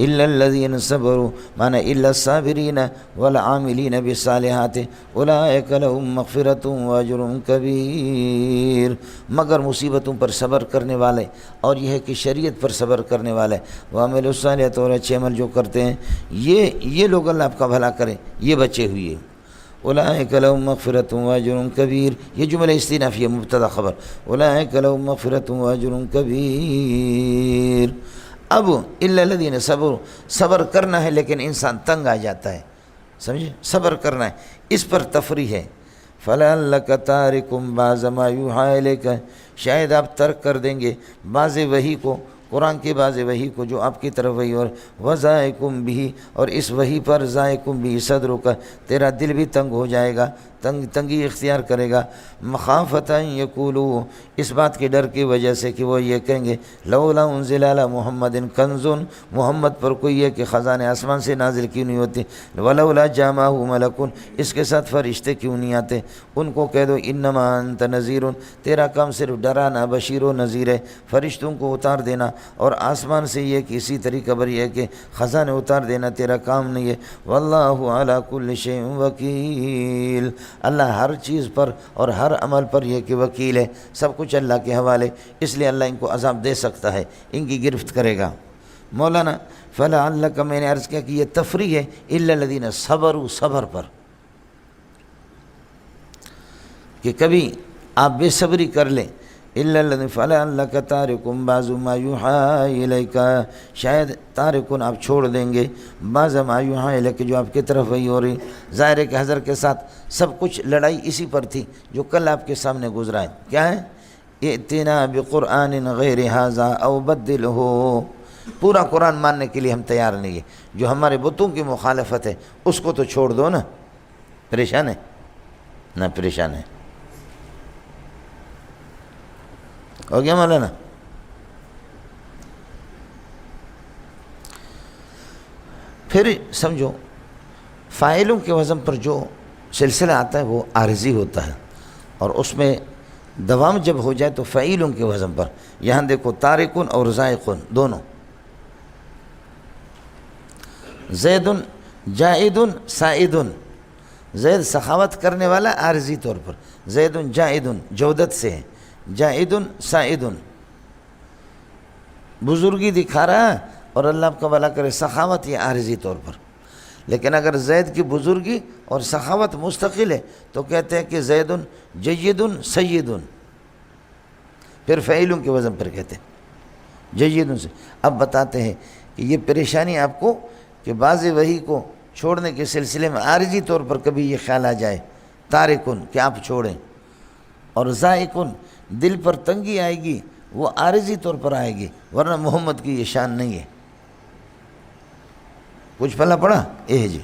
إِلَّا الَّذِينَ صَبَرُوا معنی إِلَّا الصَّابِرِينَ وَالْعَامِلِينَ بِالصَّالِحَاتِ أُولَٰئِكَ لَهُم مَّغْفِرَةٌ وَأَجْرٌ كَبِيرٌ، مگر مصیبتوں پر صبر کرنے والے، اور یہ ہے کہ شریعت پر صبر کرنے والے، وَعَمِلُوا الصَّالِحَاتِ، اور اچھے عمل جو کرتے ہیں، یہ لوگ اللہ آپ کا بھلا کریں، یہ بچے ہوئے ہیں۔ اولئک لهم مغفرۃ واجر کبیر، یہ جملہ استئنافیہ مبتدا خبر، اولئک لهم مغفرۃ واجر کبیر۔ اب الا الذین صبروا، صبر کرنا ہے لیکن انسان تنگ آ جاتا ہے، سمجھے، صبر کرنا ہے، اس پر تفریح ہے۔ فَلَعَلَّكَ تَارِكٌ بَعْضَ مَا يُوحَىٰ إِلَيْكَ، شاید آپ ترک کر دیں گے بعض وحی کو، قرآن کی بعض وحی کو جو آپ کی طرف وحی، اور وَضَائِقٌ بِهِ، اور اس وحی پر ضائق بِهِ صدرک، تیرا دل بھی تنگ ہو جائے گا، تنگی اختیار کرے گا، مخافۃ ان یقولوا، اس بات کے ڈر کی وجہ سے کہ وہ یہ کہیں گے لولا انزل علی محمد کنز، محمد پر کوئی ہے کہ خزانے آسمان سے نازل کیوں نہیں ہوتے، ولولا جامعہ ملک، اس کے ساتھ فرشتے کیوں نہیں آتے، ان کو کہہ دو انما انت نذیر، تیرا کام صرف ڈرانا، بشیر و نذیر ہے، فرشتوں کو اتار دینا اور آسمان سے یہ کہ اسی طریقہ پر یہ کہ خزانے اتار دینا تیرا کام نہیں ہے، واللہ علی کل شیء وکیل، اللہ ہر چیز پر اور ہر عمل پر یہ کہ وکیل ہے، سب کچھ اللہ کے حوالے، اس لیے اللہ ان کو عذاب دے سکتا ہے، ان کی گرفت کرے گا۔ مولانا فلعلک، میں نے عرض کیا کہ یہ تفریح ہے، الا الذین صبروا، صبر پر، کہ کبھی آپ بے صبری کر لیں، الا الذین فلعلک تارک بعض ما یوحی الیک، شاید تارکن آپ چھوڑ دیں گے بعض ما یوحی الیک، جو آپ کی طرف وہی ہو رہی، ظاہر ہے کہ حضرت کے ساتھ سب کچھ لڑائی اسی پر تھی جو کل آپ کے سامنے گزرا ہے، کیا ہے، ائتنا بقرآن غیر ھذا او بدلہ، پورا قرآن ماننے کے لیے ہم تیار نہیں ہے، جو ہمارے بتوں کی مخالفت ہے اس کو تو چھوڑ دو نا، پریشان ہے نہ، پریشان ہے، ہو گیا مولانا۔ پھر سمجھو فاعلوں کے وزن پر جو سلسلہ آتا ہے وہ عارضی ہوتا ہے، اور اس میں دوام جب ہو جائے تو فعیلوں کے وزن پر، یہاں دیکھو تارکن اور ذائقن دونوں، زید جائد سائد، زید سخاوت کرنے والا عارضی طور پر، زید جائد جودت سے ہے، جائد سائد، بزرگی دکھا رہا ہے اور اللہ آپ کا بھلا کرے سخاوت یہ عارضی طور پر، لیکن اگر زید کی بزرگی اور سخاوت مستقل ہے تو کہتے ہیں کہ زید جید سید، پھر فعیلوں کے وزن پر کہتے ہیں جید سے۔ اب بتاتے ہیں کہ یہ پریشانی آپ کو کہ بعض وحی کو چھوڑنے کے سلسلے میں عارضی طور پر کبھی یہ خیال آ جائے تارکن کہ آپ چھوڑیں، اور ذائقن دل پر تنگی آئے گی، وہ عارضی طور پر آئے گی، ورنہ محمد کی یہ شان نہیں ہے۔ کچھ پہلا پڑھا جی،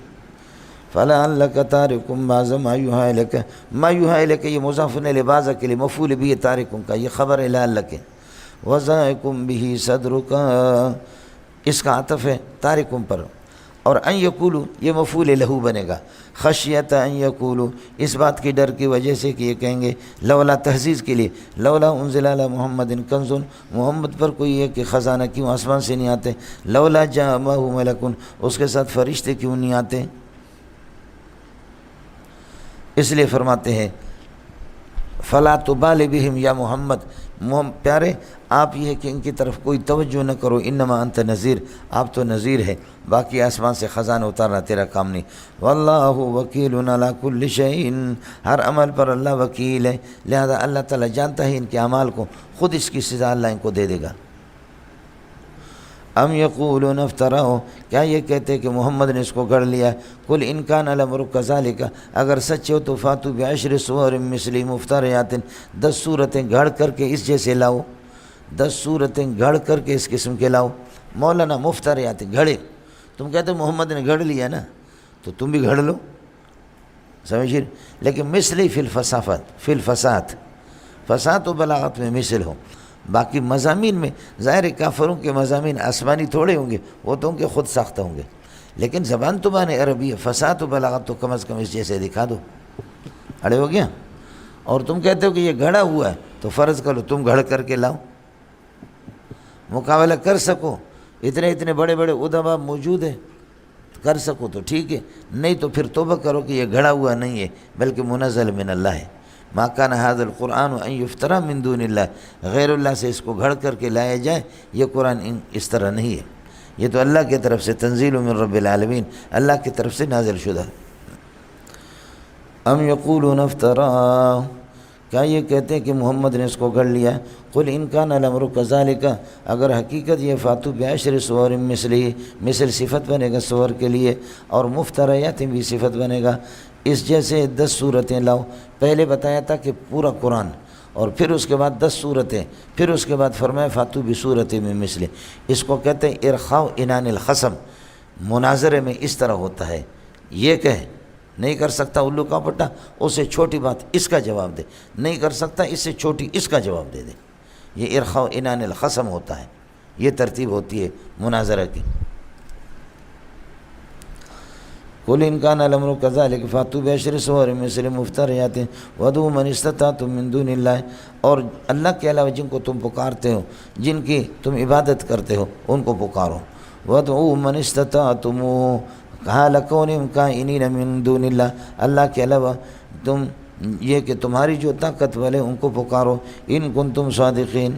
فَلَعَلَّكَ تَارِكٌ بَعْضَ مَا يُوحَىٰ إِلَيْكَ، مَا يُوحَىٰ إِلَيْكَ یہ مضاف الیہ بعض کے لیے مفعول بھی تارکن کا، یہ خبر ہے لعلک، وَضَائِقٌ بِهِ صَدْرُكَ، اس کا عطف ہے تارکن پر، اور ان یقولوا یہ مفعول لہو بنے گا، خشیت ان یقولوا، اس بات کی ڈر کی وجہ سے کہ یہ کہیں گے لولا تحزیز کے لیے، لولا انزل علی محمد کنز، محمد پر کوئی ہے کہ خزانہ کیوں آسمان سے نہیں آتے، لولا جاء معہ ملک، اس کے ساتھ فرشتے کیوں نہیں آتے، اس لیے فرماتے ہیں فلا تبال بہم یا محمد، پیارے آپ یہ ہے کہ ان کی طرف کوئی توجہ نہ کرو، انما انت نذیر، آپ تو نذیر ہے، باقی آسمان سے خزانہ اتارنا تیرا کام نہیں۔ واللہ وکیل علی کل شیء، ہر عمل پر اللہ وکیل ہے، لہذا اللہ تعالیٰ جانتا ہے ان کے اعمال کو، خود اس کی سزا اللہ ان کو دے دے گا۔ ام یقولون افترہ، کیا یہ کہتے کہ محمد نے اس کو گھڑ لیا؟ قل ان کان الامر کذالک، اگر سچ ہو تو فاتوا بعشر سور مثلی مفتریات، 10 صورتیں گھڑ کر کے اس جیسے لاؤ، 10 صورتیں گھڑ کر کے اس قسم کے لاؤ۔ مولانا مفتریات گھڑے، تم کہتے محمد نے گھڑ لیا نا تو تم بھی گھڑ لو، سمجھیے، لیکن مثلی فی الفصافت، فی الفصاحت، فصاحت و بلاغت میں مثل ہو، باقی مضامین میں ظاہر کافروں کے مضامین آسمانی تھوڑے ہوں گے، وہ تو ان کے خود ساختہ ہوں گے، لیکن زبان تو بان عربی ہے، فصاحت و بلاغت تو کم از کم اس جیسے دکھا دو، اڑے ہو گیا۔ اور تم کہتے ہو کہ یہ گھڑا ہوا ہے تو فرض کرو تم گھڑ کر کے لاؤ، مقابلہ کر سکو، اتنے بڑے بڑے ادبا موجود ہیں، کر سکو تو ٹھیک ہے، نہیں تو پھر توبہ کرو کہ یہ گھڑا ہوا نہیں ہے بلکہ منزل من اللہ ہے۔ ما کان ھذا القرآن ان یفترى من دون اللہ، غیر اللہ سے اس کو گھڑ کر کے لایا جائے، یہ قرآن اس طرح نہیں ہے، یہ تو اللہ کی طرف سے تنزیل من رب العالمین، اللہ کی طرف سے نازل شدہ۔ ام یقولون افترى، کیا یہ کہتے ہیں کہ محمد نے اس کو گھڑ لیا؟ قل ان کان الامر کذالک، اگر حقیقت یہ فاتوا بعشر سور مثلہ، مثل صفت بنے گا سور کے لیے، اور مفتریات بھی صفت بنے گا، اس جیسے 10 صورتیں لاؤ۔ پہلے بتایا تھا کہ پورا قرآن، اور پھر اس کے بعد 10 صورتیں، پھر اس کے بعد فرمایا فاتوا بصورت من مثلہ، اس کو کہتے ہیں ارخاء عنان الخصم، مناظرے میں اس طرح ہوتا ہے، یہ کہے نہیں کر سکتا الو کا پٹا، اس سے چھوٹی بات اس کا جواب دے، نہیں کر سکتا اس سے چھوٹی اس کا جواب دے دے، یہ ارخاء عنان الخصم ہوتا ہے، یہ ترتیب ہوتی ہے مناظرہ کی۔ قل ان کان الامر کذالک فاتوا بعشر سور مثلہ مفتریات وادعوا من استطعتم من دون اللہ، اور اللہ کے علاوہ جن کو تم پکارتے ہو، جن کی تم عبادت کرتے ہو، ان کو پکارو۔ وادعوا من استطعتم حال کونہم کائنین من دون اللہ، اللہ کے علاوہ تم یہ کہ تمہاری جو طاقت والے ان کو پکارو، ان کنتم صادقین۔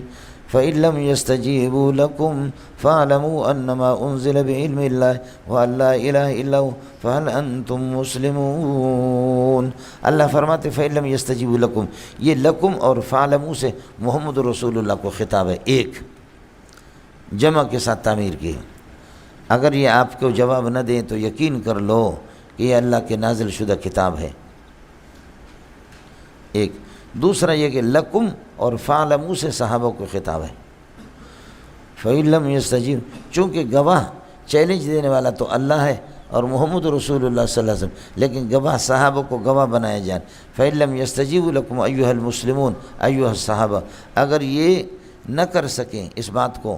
فَإِن لَّمْ يَسْتَجِيبُوا لَكُمْ فَاعْلَمُوا أَنَّمَا أُنزِلَ بِعِلْمِ اللَّهِ وَأَن لَّا إِلَٰهَ إِلَّا هُوَ فَهَلْ أَنتُم مُّسْلِمُونَ۔ اللہ فرماتے فَإِن لَّمْ يَسْتَجِيبُوا لَكُمْ، یہ لکم اور فَاعْلَمُوا سے محمد رسول اللہ کو خطاب ہے، ایک جمع کے ساتھ تعمیر کی۔ اگر یہ آپ کو جواب نہ دیں تو یقین کر لو کہ یہ اللہ کے نازل شدہ کتاب ہے، ایک۔ دوسرا یہ کہ لکم اور فعلموا سے صحابہ کو خطاب ہے۔ فَإِن لَّمْ يَسْتَجِيبُ، چونکہ گواہ چیلنج دینے والا تو اللہ ہے اور محمد رسول اللہ صلی اللہ علیہ وسلم، لیکن گواہ صحابہ کو گواہ بنایا جائے۔ فَإِن لَّمْ يَسْتَجِيبُوا لَكُمْ أَيُّهَا الْمُسْلِمُونَ أَيُّهَا الصحابہ، اگر یہ نہ کر سکیں اس بات کو،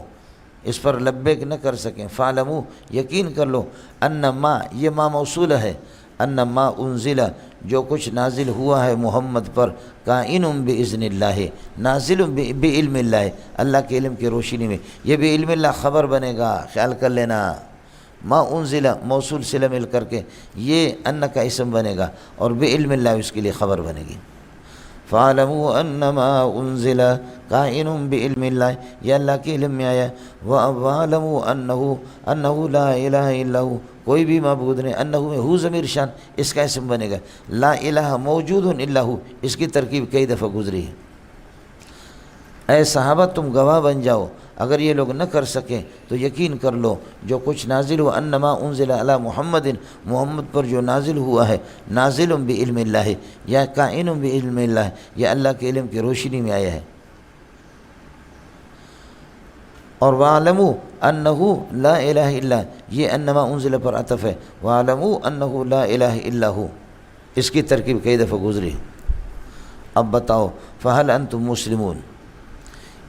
اس پر لبیک نہ کر سکیں، فعلموا یقین کر لو، انما یہ ما موصول ہے، انما انزل جو کچھ نازل ہوا ہے محمد پر، کائن باذن اللہ، نازل بعلم اللہ، اللہ کے علم کی روشنی میں، یہ بعلم اللہ خبر بنے گا، خیال کر لینا۔ ما انزل موصول صلہ مل کر کے یہ ان کا اسم بنے گا اور بعلم اللہ اس کے لیے خبر بنے گی۔ فَاعْلَمُوا أَنَّمَا أُنزِلَ قَائِنٌ بِعِلْمِ اللَّهِ، یہ اللہ کے علم میں آیا۔ وَاعْلَمُوا أَنَّهُ لَا إِلَٰهَ إِلَّا هُوَ، کوئی بھی معبود نہیں، انہو میں ہو ضمیر شان اس کا اسم بنے گا، لا الہ موجود الا ہو، اس کی ترکیب کئی دفعہ گزری ہے۔ اے صحابہ تم گواہ بن جاؤ، اگر یہ لوگ نہ کر سکیں تو یقین کر لو جو کچھ نازل ہوا، انما انزل علی محمد، محمد پر جو نازل ہوا ہے، نازل بعلم اللہ یا کائن بعلم اللہ، یہ اللہ کے علم کی روشنی میں آیا ہے۔ اور وَاعْلَمُوا أَنَّهُ لَا إِلَٰهَ إِلَّا، یہ انما انزل پر عطف ہے، وَاعْلَمُوا أَنَّهُ لَا إِلَٰهَ إِلَّا هُوَ، اس کی ترکیب کئی دفعہ گزری۔ اب بتاؤ فَهَلْ أَنْتُم مُّسْلِمُونَ،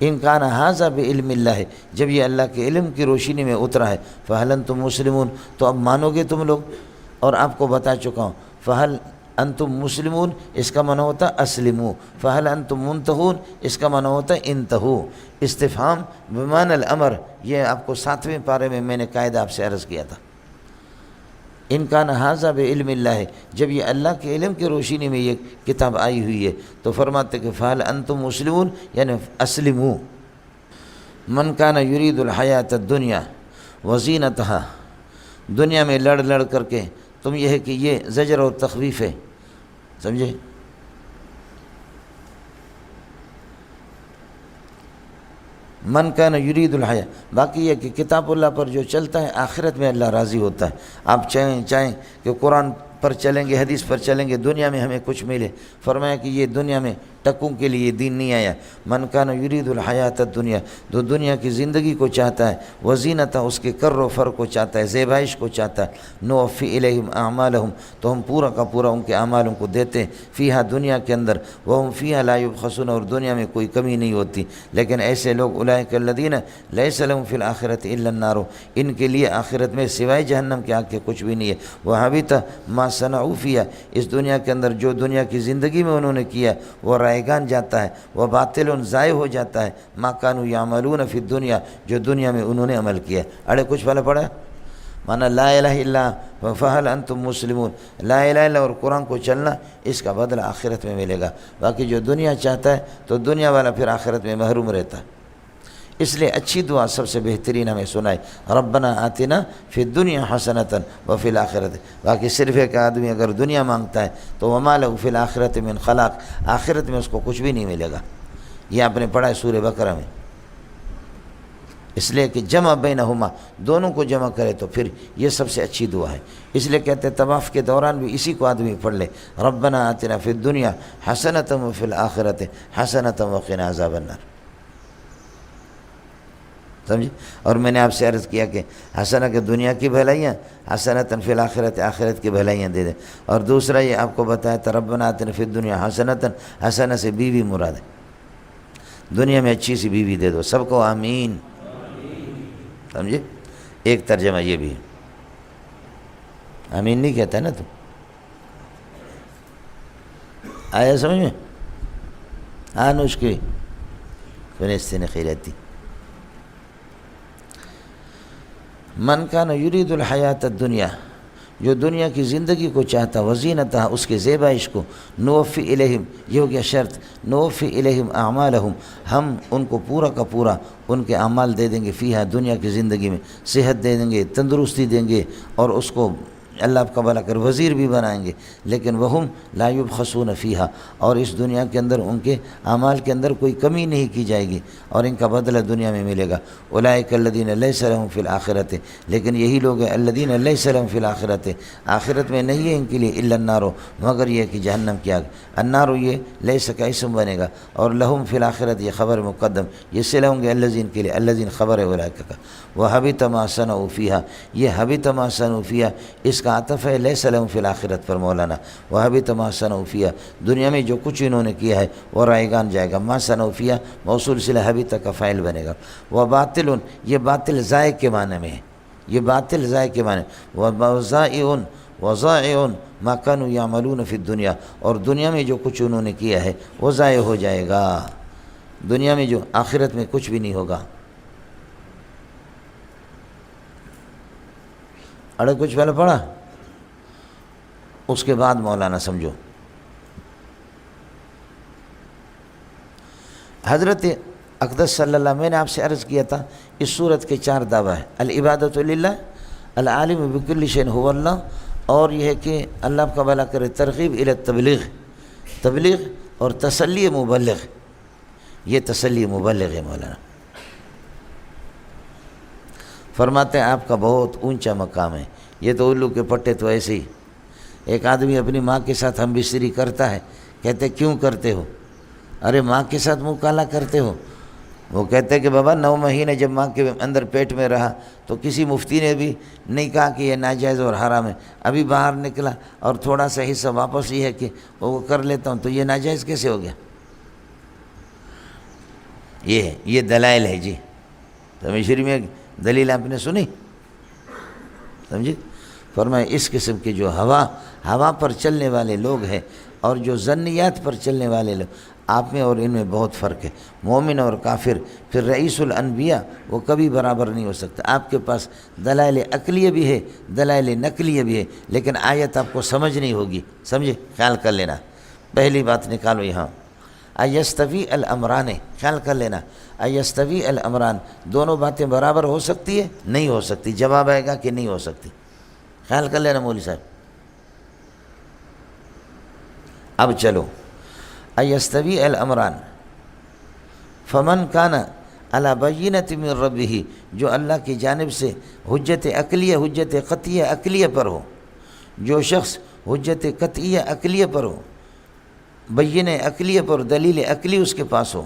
ان کان ھذا بعلم اللہ، جب یہ اللہ کے علم کی روشنی میں اترا ہے، فَهَلْ أَنْتُم مُّسْلِمُونَ، تو اب مانو گے تم لوگ؟ اور آپ کو بتا چکا ہوں فَهَلْ انتم مسلمون اس کا معنی ہوتا اسلموا، فَهَلْ أَنْتُم مُنْتَهُونَ اس کا معنی ہوتا انتہوا، استفہام بمعنی الامر، یہ آپ کو 7ویں پارے میں نے قاعدہ آپ سے عرض کیا تھا۔ کان ھذا بعلم اللہ، جب یہ اللہ کے علم کی روشنی میں یہ کتاب آئی ہوئی ہے تو فرماتے کہ فہل انتم مسلمون، یعنی اسلموا۔ من کان یرید الحیات الدنیا وزینتہا، دنیا میں لڑ لڑ کر کے تم یہ ہے کہ یہ زجر اور تخویف ہے، سمجھے؟ من کان یرید الحیا، باقی یہ کہ کتاب اللہ پر جو چلتا ہے آخرت میں اللہ راضی ہوتا ہے۔ آپ چاہیں کہ قرآن پر چلیں گے، حدیث پر چلیں گے، دنیا میں ہمیں کچھ ملے، فرمایا کہ یہ دنیا میں ٹکوں کے لیے دین نہیں آیا۔ من کان یرید الحیات الدنیا، جو دنیا کی زندگی کو چاہتا ہے، وزینتہ، اس کے کر و فر کو چاہتا ہے، زیبائش کو چاہتا ہے، نوفی الیہم اعمالہم، تو ہم پورا کا پورا ان کے اعمالوں کو دیتے ہیں، فیہا، دنیا کے اندر، وہم فیہا لا یبخسون، اور دنیا میں کوئی کمی نہیں ہوتی۔ لیکن ایسے لوگ اولئک الذین لیس لہم فی الآخرۃ الا النار، ان کے لیے آخرت میں سوائے جہنم کے آگ کے کچھ بھی نہیں ہے۔ وحبط ما صنعوا فیہا، اس دنیا کے اندر جو دنیا کی زندگی میں انہوں نے کیا وہ رائگان جاتا ہے، وہ باطل ضائع ہو جاتا ہے، ما کانوا یعملون فی الدنیا، جو دنیا میں انہوں نے عمل کیا۔ اڑے کچھ والا پڑھا، مانا لا الہ الا فہل انتم مسلمون، لا الہ الا اور قرآن کو چلنا، اس کا بدلہ آخرت میں ملے گا۔ باقی جو دنیا چاہتا ہے تو دنیا والا پھر آخرت میں محروم رہتا ہے۔ اس لیے اچھی دعا سب سے بہترین ہمیں سنائے، ربنا آتنا فی الدنیا حسنۃ وفی الآخرۃ۔ باقی صرف ایک آدمی اگر دنیا مانگتا ہے تو وما لہ فی الآخرۃ من خلاق، آخرت میں اس کو کچھ بھی نہیں ملے گا۔ یہ آپ نے پڑھا ہے سورہ بقرہ میں۔ اس لیے کہ جمع بینہما، دونوں کو جمع کرے تو پھر یہ سب سے اچھی دعا ہے۔ اس لیے کہتے ہیں طواف کے دوران بھی اسی کو آدمی پڑھ لے، ربنا آتنا فی الدنیا حسنۃ وفی الآخرۃ حسنۃ وقنا عذاب النار، سمجھے؟ اور میں نے آپ سے عرض کیا کہ حسنہ کے دنیا کی بھلائیاں، حسنۃ فی الآخرۃ، آخرت کی بھلائیاں دے دیں۔ اور دوسرا یہ آپ کو بتایا تھا ربنا آتنا فی الدنیا حسنۃ، حسنہ سے بیوی مراد ہے، دنیا میں اچھی سی بیوی دے دو، سب کو آمین، سمجھے؟ ایک ترجمہ یہ بھی ہے، آمین نہیں کہتا ہے نا تو، آیا سمجھ میں؟ ہاں نشکی فنسطین خیرتی۔ من کان یرید الحیات الدنیا، جو دنیا کی زندگی کو چاہتا، وزینتہ، اس کے زیبائش کو، نوفی الیہم، یہ ہو گیا شرط، نوفی الیہم اعمالہم، ہم ان کو پورا کا پورا ان کے اعمال دے دیں گے، فیہا، دنیا کی زندگی میں، صحت دے دیں گے، تندرستی دیں گے، اور اس کو اللہ کا بھلا کر وزیر بھی بنائیں گے، لیکن وہم لا یبخسون فیہا، اور اس دنیا کے اندر ان کے اعمال کے اندر کوئی کمی نہیں کی جائے گی، اور ان کا بدلہ دنیا میں ملے گا۔ اولئک الذین لیس لہم فی الآخرۃ، لیکن یہی لوگ ہیں الذین لیس لہم فی الآخرۃ، آخرت میں نہیں ہے ان کے لیے الا النار، مگر یہ کہ جہنم کی آگ۔ النار یہ لیس کا اسم بنے گا، اور لہم فی الآخرۃ یہ خبر مقدم، یہ صلہ ہوں گے الذین کے لیے، الذین خبر ہے اولئک کا۔ وحبط ما صنعوا فیہا، یہ حبط ما صنعوا فیہا اس کا عطف ہے لیس لہم فی الآخرۃ پر مولانا۔ وحبط ما صنعوا فیہا، دنیا میں جو کچھ انہوں نے کیا ہے وہ رائگان جائے گا۔ ما صنعوا فیہا موصول صلہ حبط کا فاعل بنے گا۔ وباطل، یہ باطل ضائع کے معنی میں ہے، یہ باطل ضائع کے معنی، وضائع ما کانوا یعملون فی الدنیا، اور دنیا میں جو کچھ انہوں نے کیا ہے وہ ضائع ہو جائے گا، دنیا میں جو، آخرت میں کچھ بھی نہیں ہوگا۔ اڑے کچھ پہلے پڑھا، اس کے بعد مولانا سمجھو۔ حضرت اقدس صلی اللہ، میں نے آپ سے عرض کیا تھا اس صورت کے 4 دعویٰ ہیں، العبادۃ للہ، العالم بکل شیء هو اللہ، اور یہ ہے کہ اللہ کا بھلا کرے ترغیب الی التبلیغ، تبلیغ اور تسلی مبلغ، یہ تسلی مبلغ ہے مولانا۔ فرماتے ہیں آپ کا بہت اونچا مقام ہے، یہ تو الو کے پٹے تو ایسے ہی، ایک آدمی اپنی ماں کے ساتھ ہم بستری کرتا ہے، کہتے کیوں کرتے ہو؟ ارے ماں کے ساتھ منہ کالا کرتے ہو؟ وہ کہتے کہ بابا 9 مہینے جب ماں کے اندر پیٹ میں رہا تو کسی مفتی نے بھی نہیں کہا کہ یہ ناجائز اور حرام ہے، ابھی باہر نکلا اور تھوڑا سا حصہ واپس یہ ہے کہ وہ کر لیتا ہوں تو یہ ناجائز کیسے ہو گیا؟ یہ دلائل ہے جی، تمیشری میں دلیل آپ نے سنی، سمجھے؟ فرمایا اس قسم کے جو ہوا پر چلنے والے لوگ ہیں اور جو ظنیات پر چلنے والے لوگ، آپ میں اور ان میں بہت فرق ہے، مومن اور کافر۔ پھر رئیس الانبیاء وہ کبھی برابر نہیں ہو سکتا۔ آپ کے پاس دلائل عقلیہ بھی ہے، دلائل نقلیہ بھی ہے، لیکن آیت آپ کو سمجھ نہیں ہوگی، سمجھے؟ خیال کر لینا، پہلی بات نکالو یہاں، ایستوی الامران، خیال کر لینا، ایستوی الامران، دونوں باتیں برابر ہو سکتی ہے؟ نہیں ہو سکتی۔ جواب آئے گا کہ نہیں ہو سکتی، خیال کر لینا مولوی صاحب۔ اب چلو، ایستوی الامران، فمن کان علی بینۃ من ربہ، جو اللہ کی جانب سے حجت عقلیہ، حجت قطعیہ عقلیہ پر ہو، جو شخص حجت قطعیہ عقلیہ پر ہو، بینہ عقلیہ پر، دلیل عقلی اس کے پاس ہو،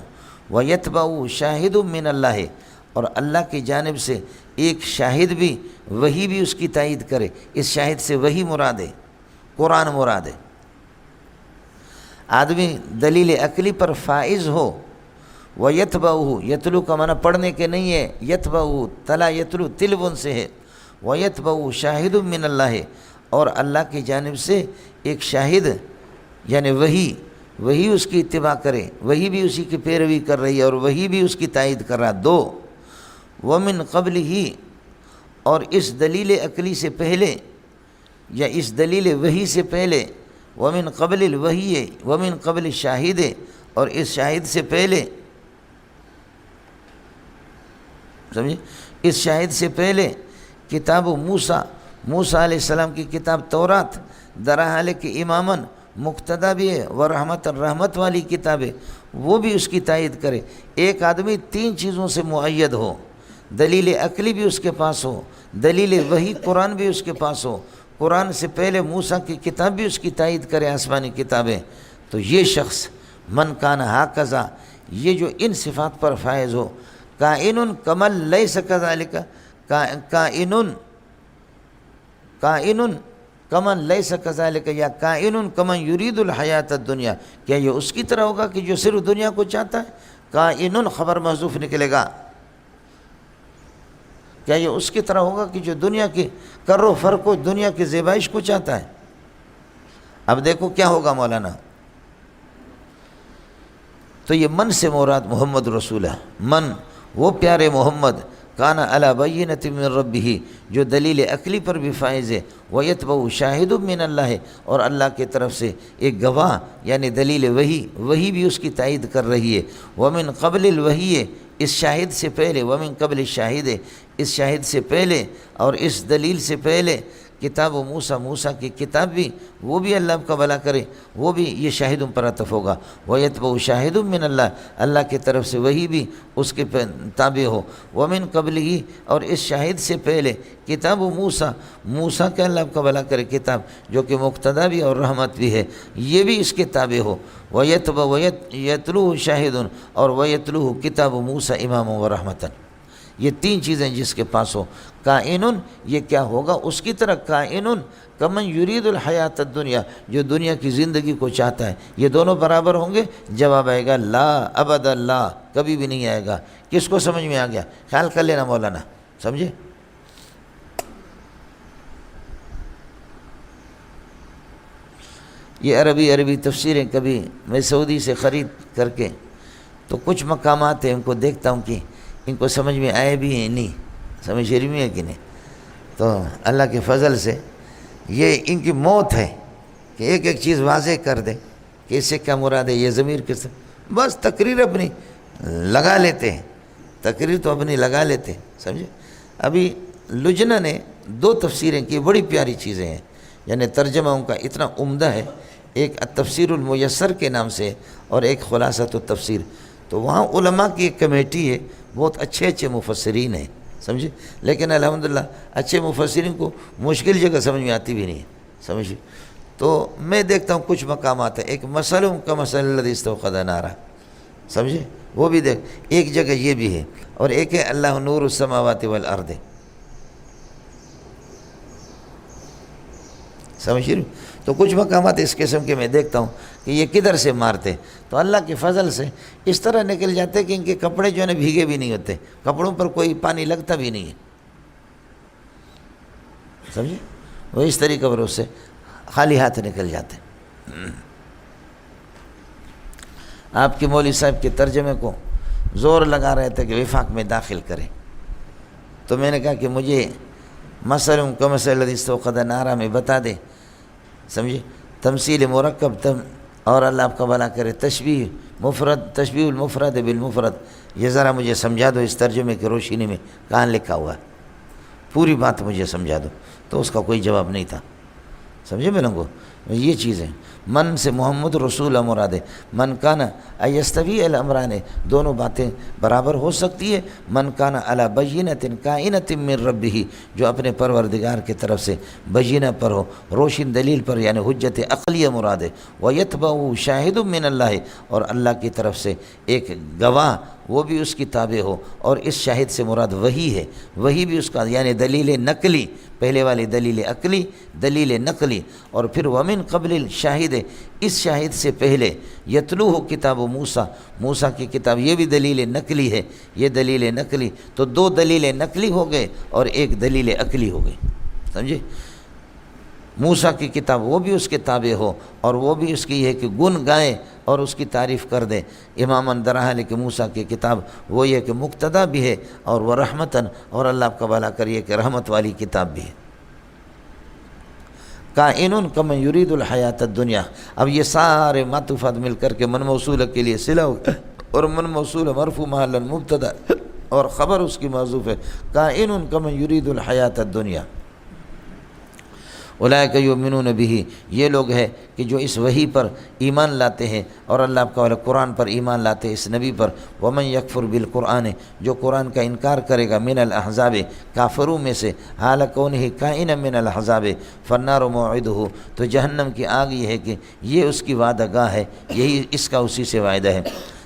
وَيَتْبَعُ شَاهِدٌ مِّنَ اللَّهِ، اور اللہ کی جانب سے ایک شاہد بھی، وہی بھی اس کی تائید کرے۔ اس شاہد سے وہی مراد ہے، قرآن مراد ہے۔ آدمی دلیل عقلی پر فائز ہو، وَيَتْبَعُهُ، یتلو کا معنی پڑھنے کے نہیں ہے، یتبعُهُ تلا یتلو تلون سے ہے، وَيَتْبَعُ شَاهِدٌ مِّنَ اللَّهِ، اور اللہ کی جانب سے ایک شاہد یعنی وہی اس کی اتباع کرے، وہی بھی اسی کی پیروی کر رہی ہے اور وہی بھی اس کی تائید کر رہا۔ دو، وَمِن قَبْلِهِ، اور اس دلیل عقلی سے پہلے یا اس دلیل وحی سے پہلے، وَمِن قبل الوحی، وَمِن قبل الشاہد، اور اس شاہد سے پہلے، سمجھے؟ اس شاہد سے پہلے کتاب موسیٰ، موسیٰ علیہ السلام کی کتاب تورات، درحال کہ اماماً مقتدی بھی ہے، ورحمت رحمت والی کتاب ہے، وہ بھی اس کی تائید کرے۔ ایک آدمی تین چیزوں سے مؤید ہو، دلیل عقلی بھی اس کے پاس ہو، دلیل وحی قرآن بھی اس کے پاس ہو، قرآن سے پہلے موسیٰ کی کتاب بھی اس کی تائید کرے، آسمانی کتابیں، تو یہ شخص من کان ہاکذا، یہ جو ان صفات پر فائز ہو، کائن کمل لیس کذالک، کائن کمن لیس کذالک، یا کائن کمن یرید الحیات الدنیا، کیا یہ اس کی طرح ہوگا کہ جو صرف دنیا کو چاہتا ہے؟ کائن خبر محذوف نکلے گا، کیا یہ اس کی طرح ہوگا کہ جو دنیا کی کر و فر کو، دنیا کی زیبائش کو چاہتا ہے؟ اب دیکھو کیا ہوگا مولانا، تو یہ من سے مراد محمد رسول ہے، من وہ پیارے محمد، کان علی بینۃ من ربہ، جو دلیل عقلی پر بھی فائز ہے، وَيَتْبَعُ شَاهِدٌ مِّنَ اللَّهِ، اور اللہ کی طرف سے ایک گواہ یعنی دلیل وہی بھی اس کی تائید کر رہی ہے، وَمِن قبل الوحی، اس شاہد سے پہلے، وَمِن قبل الشاہد، اس شاہد سے پہلے اور اس دلیل سے پہلے کتاب موسیٰ، موسیٰ کی کتاب بھی، وہ بھی اللہ کا بھلا کرے، وہ بھی یہ شاہدوں پر عطف ہوگا، وَيَتْبَعُ شَاهِدٌ مِّنَ اللَّهِ، اللہ کی طرف سے وہی بھی اس کے تابع ہو، وَمِن قَبْلِهِ، اور اس شاہد سے پہلے کتاب موسیٰ، موسیٰ کے اللہ کا بھلا کرے کتاب، جو کہ مقتدی بھی اور رحمت بھی ہے، یہ بھی اس کے تابع ہو، یتلوہ شاہد، اور وَيَتْلُوهُ کتاب موسیٰ اماما ورحمةً، یہ تین چیزیں جس کے پاس ہو، کائن، یہ کیا ہوگا اس کی طرح، کائن کمن یرید الحیات الدنیا، جو دنیا کی زندگی کو چاہتا ہے، یہ دونوں برابر ہوں گے؟ جواب آئے گا لا، ابدا لا، کبھی بھی نہیں آئے گا۔ کس کو سمجھ میں آ گیا؟ خیال کر لینا مولانا، سمجھے؟ یہ عربی تفسیریں کبھی میں سعودی سے خرید کر کے، تو کچھ مقامات ہیں ان کو دیکھتا ہوں کہ ان کو سمجھ میں آئے بھی ہیں نہیں، سمجھ شریف میں ہے کہ نہیں، تو اللہ کے فضل سے یہ ان کی موت ہے کہ ایک ایک چیز واضح کر دے کہ اس سے کیا مراد ہے، یہ ضمیر کس، بس تقریر اپنی لگا لیتے ہیں، تقریر تو اپنی لگا لیتے ہیں، سمجھے؟ ابھی لجنہ نے 2 تفسیریں کی، بڑی پیاری چیزیں ہیں، یعنی ترجمہ ان کا اتنا عمدہ ہے، ایک التفسیر المیسر کے نام سے اور ایک خلاصۃ التفسیر، تو وہاں علماء کی ایک کمیٹی ہے، بہت اچھے مفسرین ہیں، سمجھے؟ لیکن الحمدللہ اچھے مفسرین کو مشکل جگہ سمجھ میں آتی بھی نہیں ہے، سمجھے؟ تو میں دیکھتا ہوں کچھ مقامات ہیں، ایک مثلٌ کمثل الذی استوقد نارا، سمجھے؟ وہ بھی دیکھ، ایک جگہ یہ بھی ہے، اور ایک ہے اللہ نور السماوات والارض، سمجھ رہے؟ تو کچھ مقامات اس قسم کے میں دیکھتا ہوں کہ یہ کدھر سے مارتے، تو اللہ کے فضل سے اس طرح نکل جاتے کہ ان کے کپڑے جو ہے نا بھیگے بھی نہیں ہوتے، کپڑوں پر کوئی پانی لگتا بھی نہیں ہے، سمجھے؟ وہ اس طریقے پر اس سے خالی ہاتھ نکل جاتے۔ آپ کے مولوی صاحب کے ترجمے کو زور لگا رہے تھے کہ وفاق میں داخل کریں، تو میں نے کہا کہ مجھے مثلاً کمثل الذی استوقد نارا میں بتا دے، سمجھے، تمثیل مرکب اور اللہ آپ کا بھلا کرے تشبیہ مفرد، تشبیہ المفرد بالمفرد، یہ ذرا مجھے سمجھا دو اس ترجمے کی روشنی میں کہاں لکھا ہوا ہے، پوری بات مجھے سمجھا دو۔ تو اس کا کوئی جواب نہیں تھا، سمجھے میرے کو، یہ چیزیں من سے محمد رسول مراد ہے، من کانا ایستوی الامران، دونوں باتیں برابر ہو سکتی ہے، من کانا علی بینۃ کائنۃ من ربہ، جو اپنے پروردگار کی طرف سے بینہ پر ہو، روشن دلیل پر، یعنی حجت عقلیہ مراد ہے، ویتبعہ شاہد من اللہ، اور اللہ کی طرف سے ایک گواہ وہ بھی اس کی تابع ہو، اور اس شاہد سے مراد وحی ہے، وحی بھی اس کا یعنی دلیل نقلی، پہلے والی دلیل عقلی، دلیل نقلی، اور پھر ومن قبل الشاہد، اس شاہد سے پہلے یتلوہ کتاب موسیٰ، موسیٰ کی کتاب، یہ بھی دلیل نقلی ہے، یہ دلیل نقلی، تو دو دلیل نقلی ہو گئے اور ایک دلیل عقلی ہو گئی، سمجھے۔ موسیٰ کی کتاب وہ بھی اس کے تابع ہو، اور وہ بھی اس کی ہے کہ گن گائے اور اس کی تعریف کر دے، اماماً درحال کہ موسیٰ کی کتاب وہ یہ کہ مقتدا بھی ہے، اور وہ رحمتاً، اور اللہ آپ کا بھلا کریے کہ رحمت والی کتاب بھی ہے۔ کائن کمن یرید الحیات الدنیا، اب یہ سارے معطوفات مل کر کے من موصول کے لیے صلہ ہو، اور من موصول مرفوع محلا مبتدا، اور خبر اس کی معذوف ہے، کائن کمن یرید الحیات الدنیا، اولئک یؤمنون بہ، یہ لوگ ہیں کہ جو اس وحی پر ایمان لاتے ہیں، اور اللہ آپ کا والا قرآن پر ایمان لاتے ہیں، اس نبی پر، ومن یکفر بالقرآن، جو قرآن کا انکار کرے گا، من الاحزاب، کافروں میں سے، حال کونہ کائنا من الاحزاب، فالنار موعدہ، تو جہنم کی آگ یہ ہے کہ یہ اس کی وعدہ گاہ ہے، یہی اس کا اسی سے وعدہ ہے۔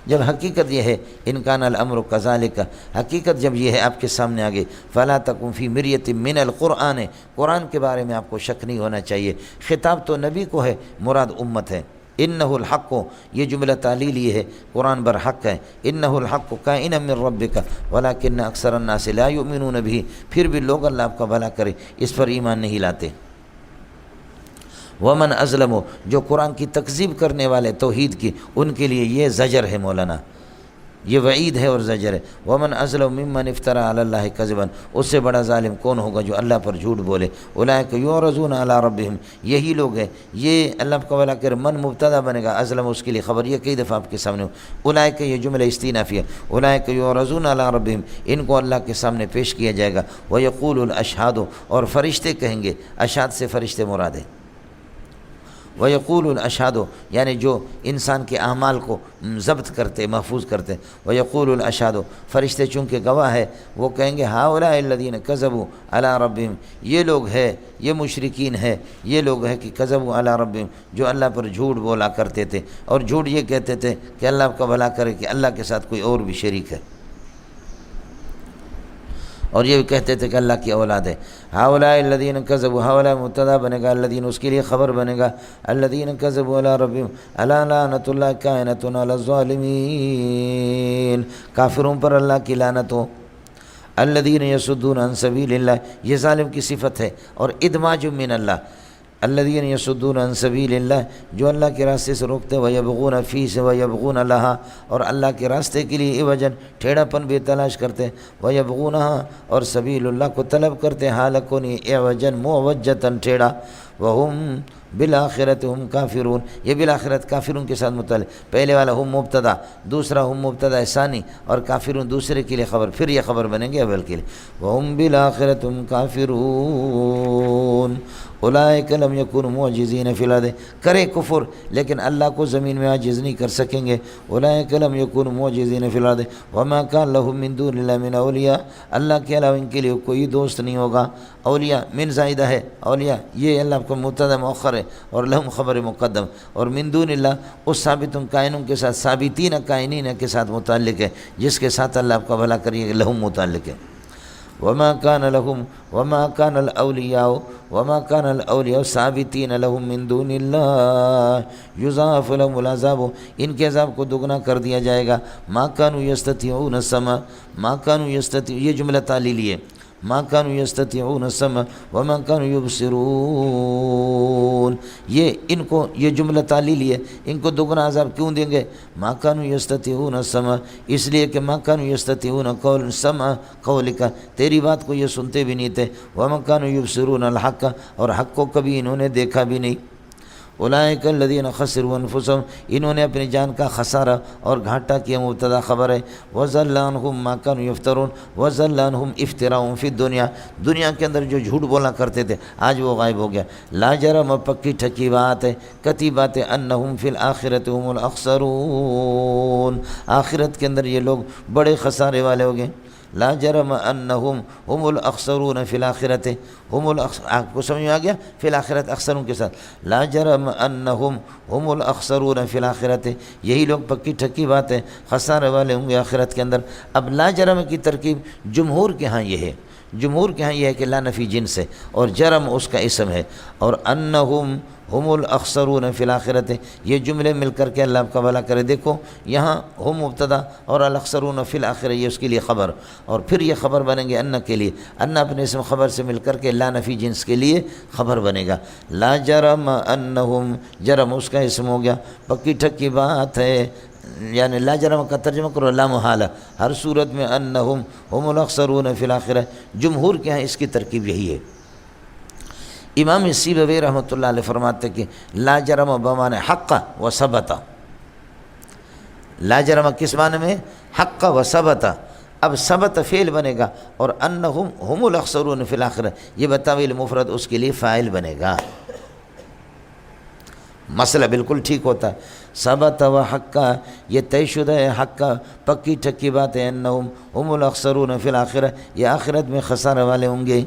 جب حقیقت یہ ہے انکان الامر کذالک، حقیقت جب یہ ہے آپ کے سامنے آگے، فلا تکن فی مریۃ من القرآن، قرآن کے بارے میں آپ کو شک نہیں ہونا چاہیے، خطاب تو نبی کو ہے، مراد امت ہے۔ انہ الحق، یہ جملہ تعلیلی ہے، قرآن برحق ہے، انہ الحق کائن من ربک ولکن اکثر الناس لا یؤمنون بہ، پھر بھی لوگ اللہ آپ کا بھلا کرے اس پر ایمان نہیں لاتے۔ ومن ازلم، جو قرآن کی تکذیب کرنے والے توحید کی، ان کے لیے یہ زجر ہے مولانا، یہ وعید ہے اور زجر ہے۔ ومن ازلم ممن افترى علی اللہ کذبا، اس سے بڑا ظالم کون ہوگا جو اللہ پر جھوٹ بولے۔ اولئک یعرضون علی ربہم، یہی لوگ ہیں، یہ اللہ کا ولا کر من مبتدا بنے گا، ازلم اس کے لیے خبر، یہ کئی دفعہ آپ کے سامنے ہو۔ اولئک، یہ جملہ استئنافی ہے، اولئک یعرضون علی ربہم، ان کو اللہ کے سامنے پیش کیا جائے گا، ویقول الاشہاد، اور فرشتے کہیں گے، اشہاد سے فرشتے مراد ہے، وَيَقُولُ الْأَشْهَادُ، یعنی جو انسان کے اعمال کو ضبط کرتے، محفوظ کرتے، وَيَقُولُ الْأَشْهَادُ، فرشتے چونکہ گواہ ہے، وہ کہیں گے هَؤُلَاءِ الَّذِينَ كَذَبُوا عَلَىٰ رَبِّهِمْ، یہ لوگ ہیں، یہ مشرکین ہیں، یہ لوگ ہیں کہ كَذَبُوا عَلَىٰ رَبِّهِمْ، جو اللہ پر جھوٹ بولا کرتے تھے، اور جھوٹ یہ کہتے تھے کہ اللہ کا بھلا کرے کہ اللہ کے ساتھ کوئی اور بھی شریک ہے، اور یہ بھی کہتے تھے کہ اللہ کی اولاد ہے۔ ہؤلاء الذین کذبوا، ہؤلاء مبتدا بنے گا، الذین اس کے لیے خبر بنے گا، الذین کذبوا علی ربہم، الا لعنۃ اللہ کائنۃ علی الظالمین، کافروں پر اللہ کی لعنت ہو۔ الذین یصدون عن سبیل اللہ، یہ ظالم کی صفت ہے، اور ادماج من اللہ، الذین یصدون عن سبیل اللہ، جو اللہ کے راستے سے روکتے، ویبغون فیہ سے ویبغون لہا، اور اللہ کے راستے کے لیے عوجا ٹھیڑا پن بھی تلاش کرتے، ویبغونہا، اور سبیل اللہ کو طلب کرتے، حال کونی عوجا معوجتا ٹھیڑا، وہم بالآخرت ہم کافرون، یہ بالآخرت کافرون کے ساتھ متعلق، پہلے والا ہم مبتدا، دوسرا ہم مبتدا ثانی، اور کافرون دوسرے کے لیے خبر، پھر یہ خبر بنیں گے اول کے لیے، وہم بالآخرت ہم کافرون، اولئک لم یکونوا معجزین فی الارض، کرے کفر لیکن اللہ کو زمین میں عاجز نہیں کر سکیں گے، اولئک لم یکونوا معجزین فی الارض وما کان لهم من دون اللہ من اولیاء، اللہ کے علاوہ ان کے لیے کوئی دوست نہیں ہوگا، اولیاء من زائدہ ہے، اولیاء یہ اللہ کو مبتدا مؤخر ہے، اور لہم خبر مقدم، اور من دون اللہ اس ثابت کائنوں کے ساتھ، ثابتین کائنین کے ساتھ متعلق ہے، جس کے ساتھ اللہ آپ کا بھلا کریے لہم متعلق ہے۔ وما كان لهم وما كان الاولیاء ثابتین لهم من دون اللہ یضاعف لهم العذاب، ان کے عذاب کو دگنا کر دیا جائے گا، ما كانوا يستطيعون السمع، ما كانوا يستطيعون، یہ جملہ تعلیلی ہے، ما كانوا يستطيعون السمع وما كانوا يبصرون. یہ ان کو یہ جملہ تعلیلی ہے، ان کو دوگنا عذاب کیوں دیں گے؟ ما كانوا يستطيعون السمع، اس لیے کہ ما كانوا يستطيعون قول سمع قولک، تیری بات کو یہ سنتے بھی نہیں تھے، وما كانوا يبصرون الحق، اور حق کو کبھی انہوں نے دیکھا بھی نہیں. اولئک الذین خسروا انفسهم، انہوں نے اپنی جان کا خسارہ اور گھاٹا کیا، مبتدا خبر ہے. وضل عنہم ما کانوا یفترون، وضل عنہم افتراء فی الدنیا، دنیا کے اندر جو جھوٹ بولا کرتے تھے آج وہ غائب ہو گیا. لا جرم، پکی ٹھکی بات ہے، قطعی بات ہے، انہم فی الآخرۃ هم الاخسرون، آخرت کے اندر یہ لوگ بڑے خسارے والے ہو گئے. لا جرم انہم هم الاخسرون فی الاخرۃ، آپ کو سمجھ میں آ گیا؟ فی الاخرۃ اخسرون کے ساتھ. لا جرم انہم هم الاخسرون فی الاخرۃ، یہی لوگ پکی ٹھکی بات ہے خسارے والے ہوں گے آخرت کے اندر. اب لا جرم کی ترکیب جمہور کے ہاں یہ ہے، جمہور کے ہاں یہ ہے کہ لا نفی جنس ہے اور جرم اس کا اسم ہے، اور انہم هم الاخسرون فی الاخرۃ، یہ جملے مل کر کے اللہ کا بھلا کرے. دیکھو یہاں ہم مبتدا اور الاخسرون فی الاخرہ یہ اس کے لیے خبر، اور پھر یہ خبر بنیں گے ان کے لیے، ان اپنے اسم خبر سے مل کر کے لا نفی جنس کے لیے خبر بنے گا. لا جرم انہم، جرم اس کا اسم ہو گیا، پکی ٹھکی بات ہے، یعنی لا جرم کا ترجمہ کرو لا محالہ، ہر صورت میں انہم هم الاخسرون فی الاخرہ. جمہور کے ہاں اس کی ترکیب یہی ہے. امام سیبوی رحمۃ اللہ علیہ فرماتے کہ لا جرم بمعنی حق و ثبت، لا جرم کس معنی میں؟ حق و ثبت. اب ثبت فعل بنے گا اور انہم هم الاخسرون فی الاخرہ یہ بتاویل مفرد اس کے لیے فاعل بنے گا. مسئلہ بالکل ٹھیک ہوتا ہے. ثبت و حق، یہ طے شدہ ہے، حق پکی ٹھکی بات ہے، انہم هم الاخسرون فی الاخرہ یہ آخرت میں خسارے والے ہوں گے.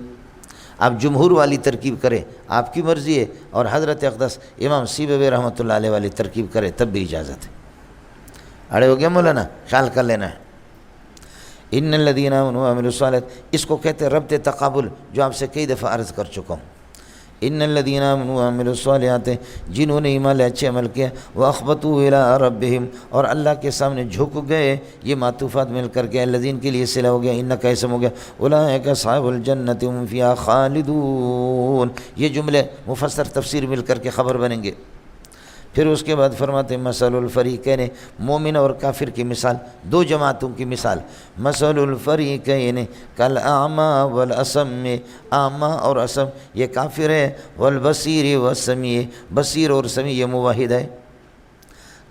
آپ جمہور والی ترکیب کرے آپ کی مرضی ہے، اور حضرت اقدس امام سیبوی رحمۃ اللہ علیہ والی ترکیب کرے تب بھی اجازت ہے. اڑے ہو گیا مولانا، خیال کر لینا ہے. ان الذین آمنوا وعملوا الصالحات، اس کو کہتے ہیں ربط تقابل، جو آپ سے کئی دفعہ عرض کر چکا ہوں. ان الذین آمنوا وعملوا الصالحات، جنہوں نے ایمان لے اچھے عمل کیا، واخبتوا الی ربہم، اور اللہ کے سامنے جھک گئے، یہ معطوفات مل کر کے الذین کے لیے صلہ ہو گیا، ان کا اسم ہو گیا. اولئک اصحاب الجنۃ هم فیہا خالدون، یہ جملے مفسر تفسیر مل کر کے خبر بنیں گے. پھر اس کے بعد فرماتے ہیں مثل الفریقین، مومن اور کافر کی مثال، دو جماعتوں کی مثال. مثل الفریقین کالاعمی والاصم، اعمی اور اصم یہ کافر ہے، والبصیر والسمیع، بصیر اور سمیع یہ موحد ہے.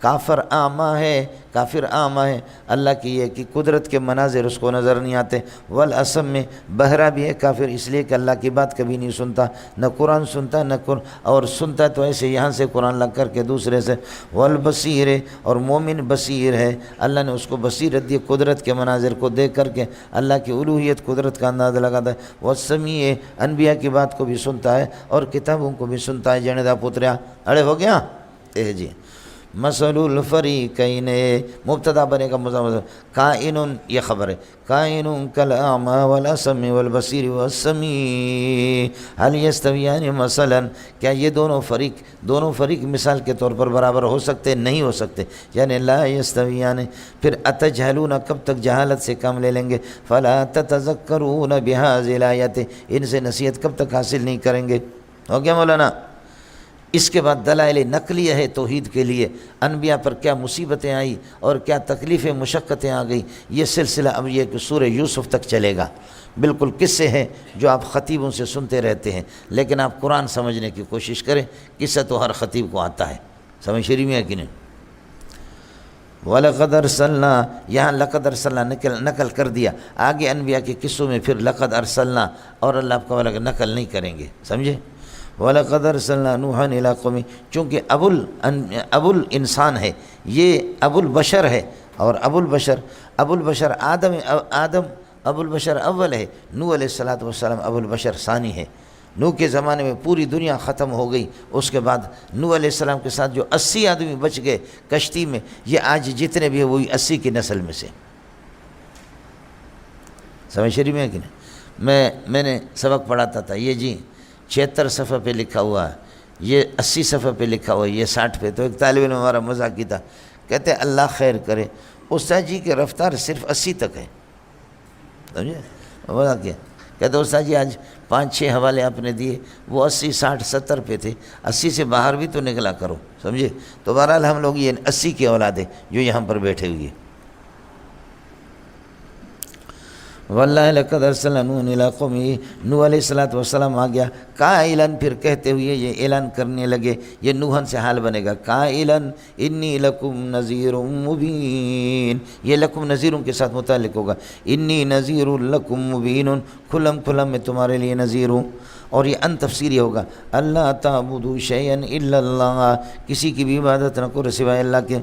کافر اعمی ہے، کافر اعمی ہے، اللہ کی یہ کہ قدرت کے مناظر اس کو نظر نہیں آتے. والاصم میں بہرا بھی ہے کافر، اس لیے کہ اللہ کی بات کبھی نہیں سنتا، نہ قرآن سنتا نہ اور سنتا تو ایسے یہاں سے قرآن لگ کر کے دوسرے سے. والبصیر، اور مومن بصیر ہے، اللہ نے اس کو بصیرت دی، قدرت کے مناظر کو دیکھ کر کے اللہ کی الوہیت قدرت کا اندازہ لگاتا ہے. والسمیع، انبیاء کی بات کو بھی سنتا ہے اور کتابوں کو بھی سنتا ہے. جندا پتریا اڑے ہو گیا جی. مثل الفریقین مبتدا بنے گا مضاف، کائن یہ خبر ہے، کائن کالاعمی والاصم والبصیر والسمیع هل یستویان مثلا، کیا یہ دونوں فریق مثال کے طور پر برابر ہو سکتے؟ نہیں ہو سکتے، یعنی لا یستویان. پھر اتجہلون، کب تک جہالت سے کام لے لیں گے؟ فلا تتذکرون بهذه الآیات، ان سے نصیحت کب تک حاصل نہیں کریں گے؟ ہو گیا مولانا. اس کے بعد دلائل نقلیہ ہے توحید کے لیے، انبیاء پر کیا مصیبتیں آئی اور کیا تکلیفیں مشقتیں آ گئی. یہ سلسلہ اب یہ کہ سورہ یوسف تک چلے گا. بالکل قصے ہیں جو آپ خطیبوں سے سنتے رہتے ہیں، لیکن آپ قرآن سمجھنے کی کوشش کریں. قصہ تو ہر خطیب کو آتا ہے، سمجھ شریف میں ہے کہ نہیں؟ وَلَقَدْ أَرْسَلْنَا، یہاں لقد ارسلنا نقل کر دیا، آگے انبیاء کے قصوں میں پھر لقد ارسلنا اور اللہ آپ کا نقل نہیں کریں گے، سمجھے؟ وَلَقَدْ أَرْسَلْنَا نُوحًا إِلَىٰ قَوْمِهِ، چونکہ ابو الانسان ہے، یہ ابو البشر ہے، اور ابو البشر آدم ابو البشر اول ہے، نوح علیہ السلام ابو البشر ثانی ہے. نوح کے زمانے میں پوری دنیا ختم ہو گئی، اس کے بعد نوح علیہ السلام کے ساتھ جو 80 آدمی بچ گئے کشتی میں، یہ آج جتنے بھی ہیں وہی 80 کی نسل میں سے. سمجھ شریف میں ہے کہ نہیں؟ میں نے سبق پڑھاتا تھا، یہ جی 76 صفحے پہ لکھا ہوا ہے، یہ 80 صفحے پہ لکھا ہوا ہے، یہ 60 پہ. تو ایک طالب علم ہمارا مذاق کی تھا، کہتے اللہ خیر کرے، استاد جی کی رفتار صرف 80 تک ہے. سمجھے؟ مذاق کیا کہتے استاد جی آج 5-6 حوالے آپ نے دیے، وہ 80 60 70 پہ تھے، 80 سے باہر بھی تو نکلا کرو، سمجھے؟ تو بہرحال ہم لوگ یہ 80 کی اولاد ہے جو یہاں پر بیٹھے ہوئے. واللہ لقد ارسلنا نوحا الی قومہ، نوح علیہ السلام آ گیا قائلا، پھر کہتے ہوئے یہ اعلان کرنے لگے، یہ نوحن سے حال بنے گا، قائلا انی لکم نذیر مبین، یہ لکم نذیروں کے ساتھ متعلق ہوگا، انی نذیر لکم مبین، کھلم کھلم میں تمہارے لیے نذیر ہوں. اور یہ ان تفسیری ہوگا، اللہ تعبدوا شیئا الا اللہ، کسی کی بھی عبادت نہ کرو سوائے اللہ کے.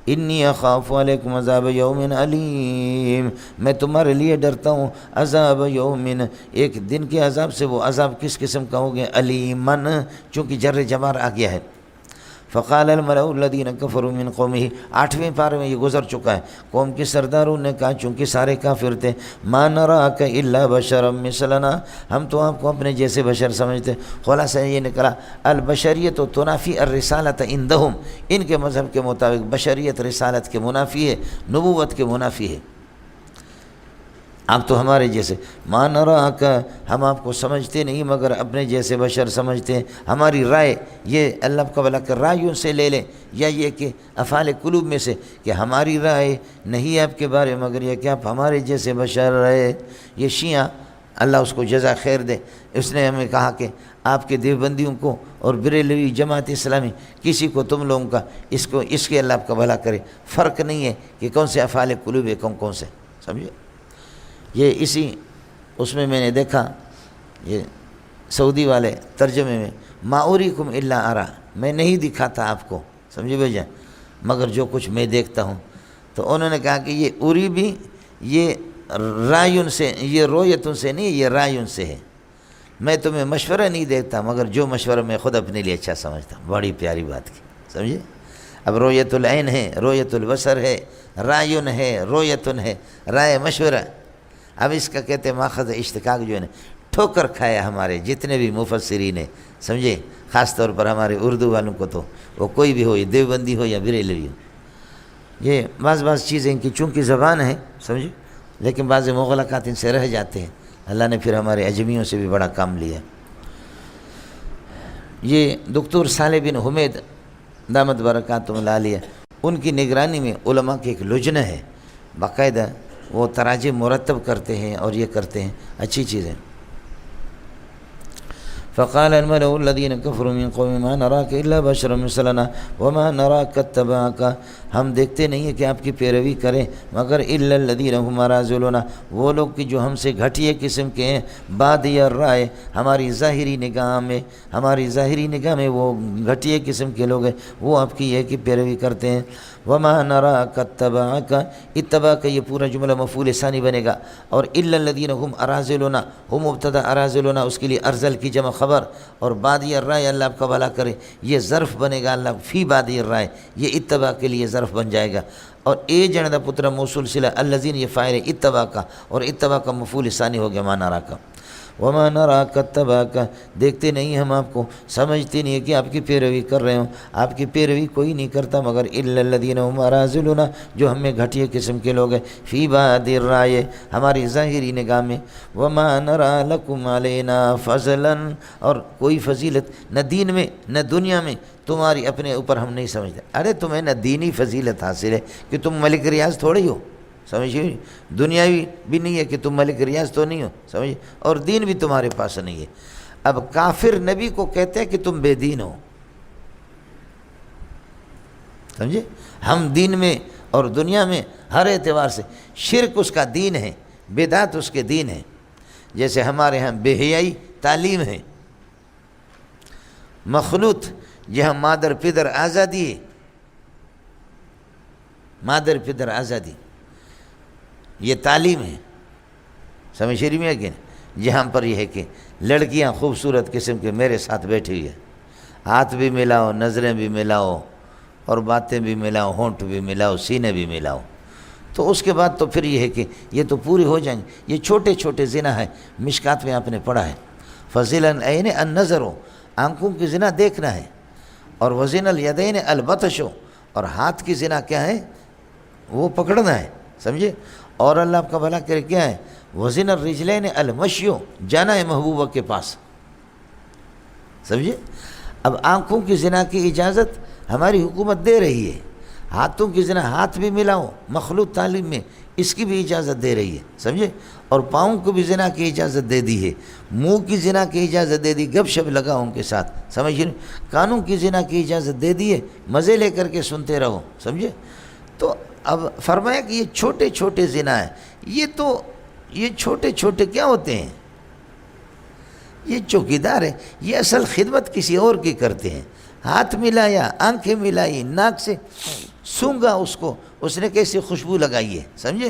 انی اخاف علیکم عذاب یوم علیم، میں تمہارے لیے ڈرتا ہوں عذاب یوم، ایک دن کے عذاب سے. وہ عذاب کس قسم کا ہوگا؟ علیمن، چونکہ جر جمار آ گیا ہے. فقال الملأ الذین کفروا من قومہ، 8ویں پارے میں یہ گزر چکا ہے. قوم کے سرداروں نے کہا چونکہ سارے کافر تھے، ما نراک الا بشرا مثلنا، ہم تو آپ کو اپنے جیسے بشر سمجھتے. خلاصہ یہ نکلا البشریت تنافی الرسالۃ عندہم، ان کے مذہب کے مطابق بشریت رسالت کے منافی ہے، نبوت کے منافی ہے. آپ تو ہمارے جیسے، ما نراک، ہم آپ کو سمجھتے نہیں مگر اپنے جیسے بشر سمجھتے ہیں. ہماری رائے یہ اللہ کا بلا کر رائیوں سے لے لیں، یا یہ کہ افعال قلوب میں سے کہ ہماری رائے نہیں آپ کے بارے مگر یہ کہ آپ ہمارے جیسے بشر رہے. یہ شیعہ اللہ اس کو جزا خیر دے، اس نے ہمیں کہا کہ آپ کے دیوبندیوں کو اور بریلوی جماعت اسلامی کسی کو تم لوگوں کا اس کے اللہ آپ کا بھلا کرے فرق نہیں ہے کہ کون سے افعال قلوب ہے کون سے، سمجھے؟ یہ اسی اس میں نے دیکھا، یہ سعودی والے ترجمے میں، ما اریکم الا ارا، میں نہیں دکھاتا آپ کو، سمجھے بھائی جان، مگر جو کچھ میں دیکھتا ہوں. تو انہوں نے کہا کہ یہ اری بھی یہ رایون سے، یہ رویتوں سے نہیں، یہ رایون سے ہے. میں تمہیں مشورہ نہیں دیتا مگر جو مشورہ میں خود اپنے لیے اچھا سمجھتا ہوں. بڑی پیاری بات کی، سمجھے؟ اب رویت العین ہے، رویت البصر ہے، رایون ہے، رویتن ہے، رائے مشورہ. اب اس کا کہتے ہیں ماخذ اشتقاق جو ہے نا، ٹھوکر کھایا ہمارے جتنے بھی مفسرین ہیں، سمجھے؟ خاص طور پر ہمارے اردو والوں کو تو وہ کوئی بھی ہو، یہ دیوبندی ہو یا بریلوی ہو، یہ بعض چیزیں ان کی چونکہ زبان ہے، سمجھے، لیکن بعض مغلقات ان سے رہ جاتے ہیں. اللہ نے پھر ہمارے اجمیوں سے بھی بڑا کام لیا. یہ دکتور صالح بن حمید دامت برکاتہم العالیہ، ان کی نگرانی میں علماء کی ایک لجنہ ہے، باقاعدہ وہ تراجم مرتب کرتے ہیں اور یہ کرتے ہیں، اچھی چیزیں. فقال الملأ الذين كفروا من قوم ما نراك الا بشرا مثلنا وما نراك اتبعك، ہم دیکھتے نہیں ہیں کہ آپ کی پیروی کریں مگر الا الذين هم اراذلنا، وہ لوگ کہ جو ہم سے گھٹیا قسم کے ہیں، بادی الرائے، ہماری ظاہری نگاہ میں وہ گھٹیا قسم کے لوگ ہیں، وہ آپ کی یہ کہ پیروی کرتے ہیں. وما نراك اتبعك، اتباع کا یہ پورا جملہ مفعول ثانی بنے گا، اور الا الذين هم اراذلنا، هم مبتدا اراذلنا اس کے لیے ارذل کی جمع خبر، اور بادی الرائے اللہ آپ کا بھلا کرے یہ ظرف بنے گا، اللہ فی بادی الرائے یہ اتباع کے لیے ظرف بن جائے گا. اور اے جندا پتر موصول صلہ الذین، یہ فاعل اتباع کا، اور اتباع کا مفعول ثانی ہو گیا ما نراک. وما نراک اتبعک، دیکھتے نہیں ہم آپ کو، سمجھتے نہیں ہے کہ آپ کی پیروی کر رہے ہوں، آپ کی پیروی کوئی نہیں کرتا مگر الا الذین هم اراذلنا، جو ہم میں گھٹیا قسم کے لوگ ہیں، فی بادی الرائے ہماری ظاہری نگاہ میں. وما نرا لکم علینا فضلا، اور کوئی فضیلت نہ دین میں نہ دنیا میں تمہاری اپنے اوپر ہم نہیں سمجھتے. ارے تمہیں نہ دینی فضیلت حاصل ہے کہ تم ملک ریاض تھوڑی ہو، سمجھیے، دنیاوی بھی نہیں ہے کہ تم ملک ریاض تو نہیں ہو، سمجھیے، اور دین بھی تمہارے پاس نہیں ہے. اب کافر نبی کو کہتے ہیں کہ تم بے دین ہو، سمجھے. ہم دین میں اور دنیا میں ہر اعتبار سے، شرک اس کا دین ہے، بدعت اس کے دین ہے. جیسے ہمارے ہاں بے حیائی تعلیم ہے، مخلوط جہاں مادر پدر آزادی ہے، مادر پدر آزادی یہ تعلیم ہے، سمجھ شریف میں ہے کہ جہاں پر یہ ہے کہ لڑکیاں خوبصورت قسم کے میرے ساتھ بیٹھی ہوئی ہیں، ہاتھ بھی ملاؤ، نظریں بھی ملاؤ، اور باتیں بھی ملاؤ، ہونٹ بھی ملاؤ، سینے بھی ملاؤ، تو اس کے بعد تو پھر یہ ہے کہ یہ تو پوری ہو جائیں گے. یہ چھوٹے چھوٹے زنا ہے، مشکات میں آپ نے پڑھا ہے، فضل العین النظر، آنکھوں کی زنا دیکھنا ہے، اور وزن الیدین البطش، اور ہاتھ کی زنا کیا ہے، وہ پکڑنا ہے، سمجھے. اور اللہ آپ کا بھلا کرے کیا ہے، وزن الرجلین المشیو، جانا ہے محبوبہ کے پاس، سمجھے؟ اب آنکھوں کی زنا کی اجازت ہماری حکومت دے رہی ہے، ہاتھوں کی زنا، ہاتھ بھی ملاؤ مخلوط تعلیم میں، اس کی بھی اجازت دے رہی ہے، سمجھے؟ اور پاؤں کو بھی زنا کی اجازت دے دی ہے، منہ کی زنا کی اجازت دے دی، گپ شپ لگاؤ ان کے ساتھ، سمجھے؟ کانوں کی زنا کی اجازت دے دی ہے، مزے لے کر کے سنتے رہو، سمجھے؟ تو اب فرمایا کہ یہ چھوٹے چھوٹے زنا ہیں، یہ چھوٹے چھوٹے کیا ہوتے ہیں؟ یہ چوکیدار ہے، یہ اصل خدمت کسی اور کی کرتے ہیں۔ ہاتھ ملایا، آنکھیں ملائی، ناک سے سونگا اس کو، اس نے کیسی خوشبو لگائی ہے، سمجھے؟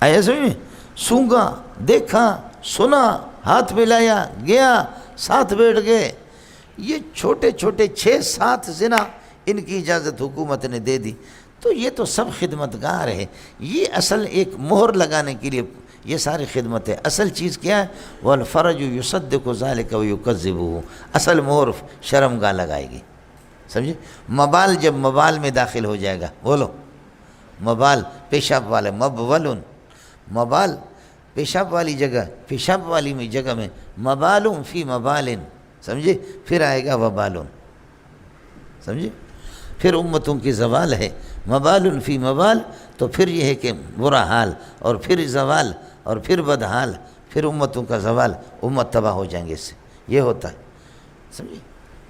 آیا سمجھے؟ سونگا، دیکھا، سنا، ہاتھ ملایا، گیا، ساتھ بیٹھ گئے، یہ چھوٹے چھوٹے 6-7 زنا ان کی اجازت حکومت نے دے دی۔ تو یہ تو سب خدمتگار ہے، یہ اصل ایک مہر لگانے کے لیے یہ ساری خدمت ہے۔ اصل چیز کیا ہے؟ والفرج یصدق ذلک ویکذبہ، اصل مہر شرمگاہ لگائے گی، سمجھے؟ مبال جب مبال میں داخل ہو جائے گا، بولو مبال پیشاب والے، مبولن، مبال پیشاب والی جگہ، پیشاب والی جگہ میں مبالن فی مبالن، سمجھے؟ پھر آئے گا وبالن، سمجھے؟ پھر امتوں کی زوال ہے، مبال فی مبال، تو پھر یہ ہے کہ برا حال، اور پھر زوال، اور پھر بدحال، پھر امتوں کا زوال، امت تباہ ہو جائیں گے اس سے، یہ ہوتا ہے، سمجھے؟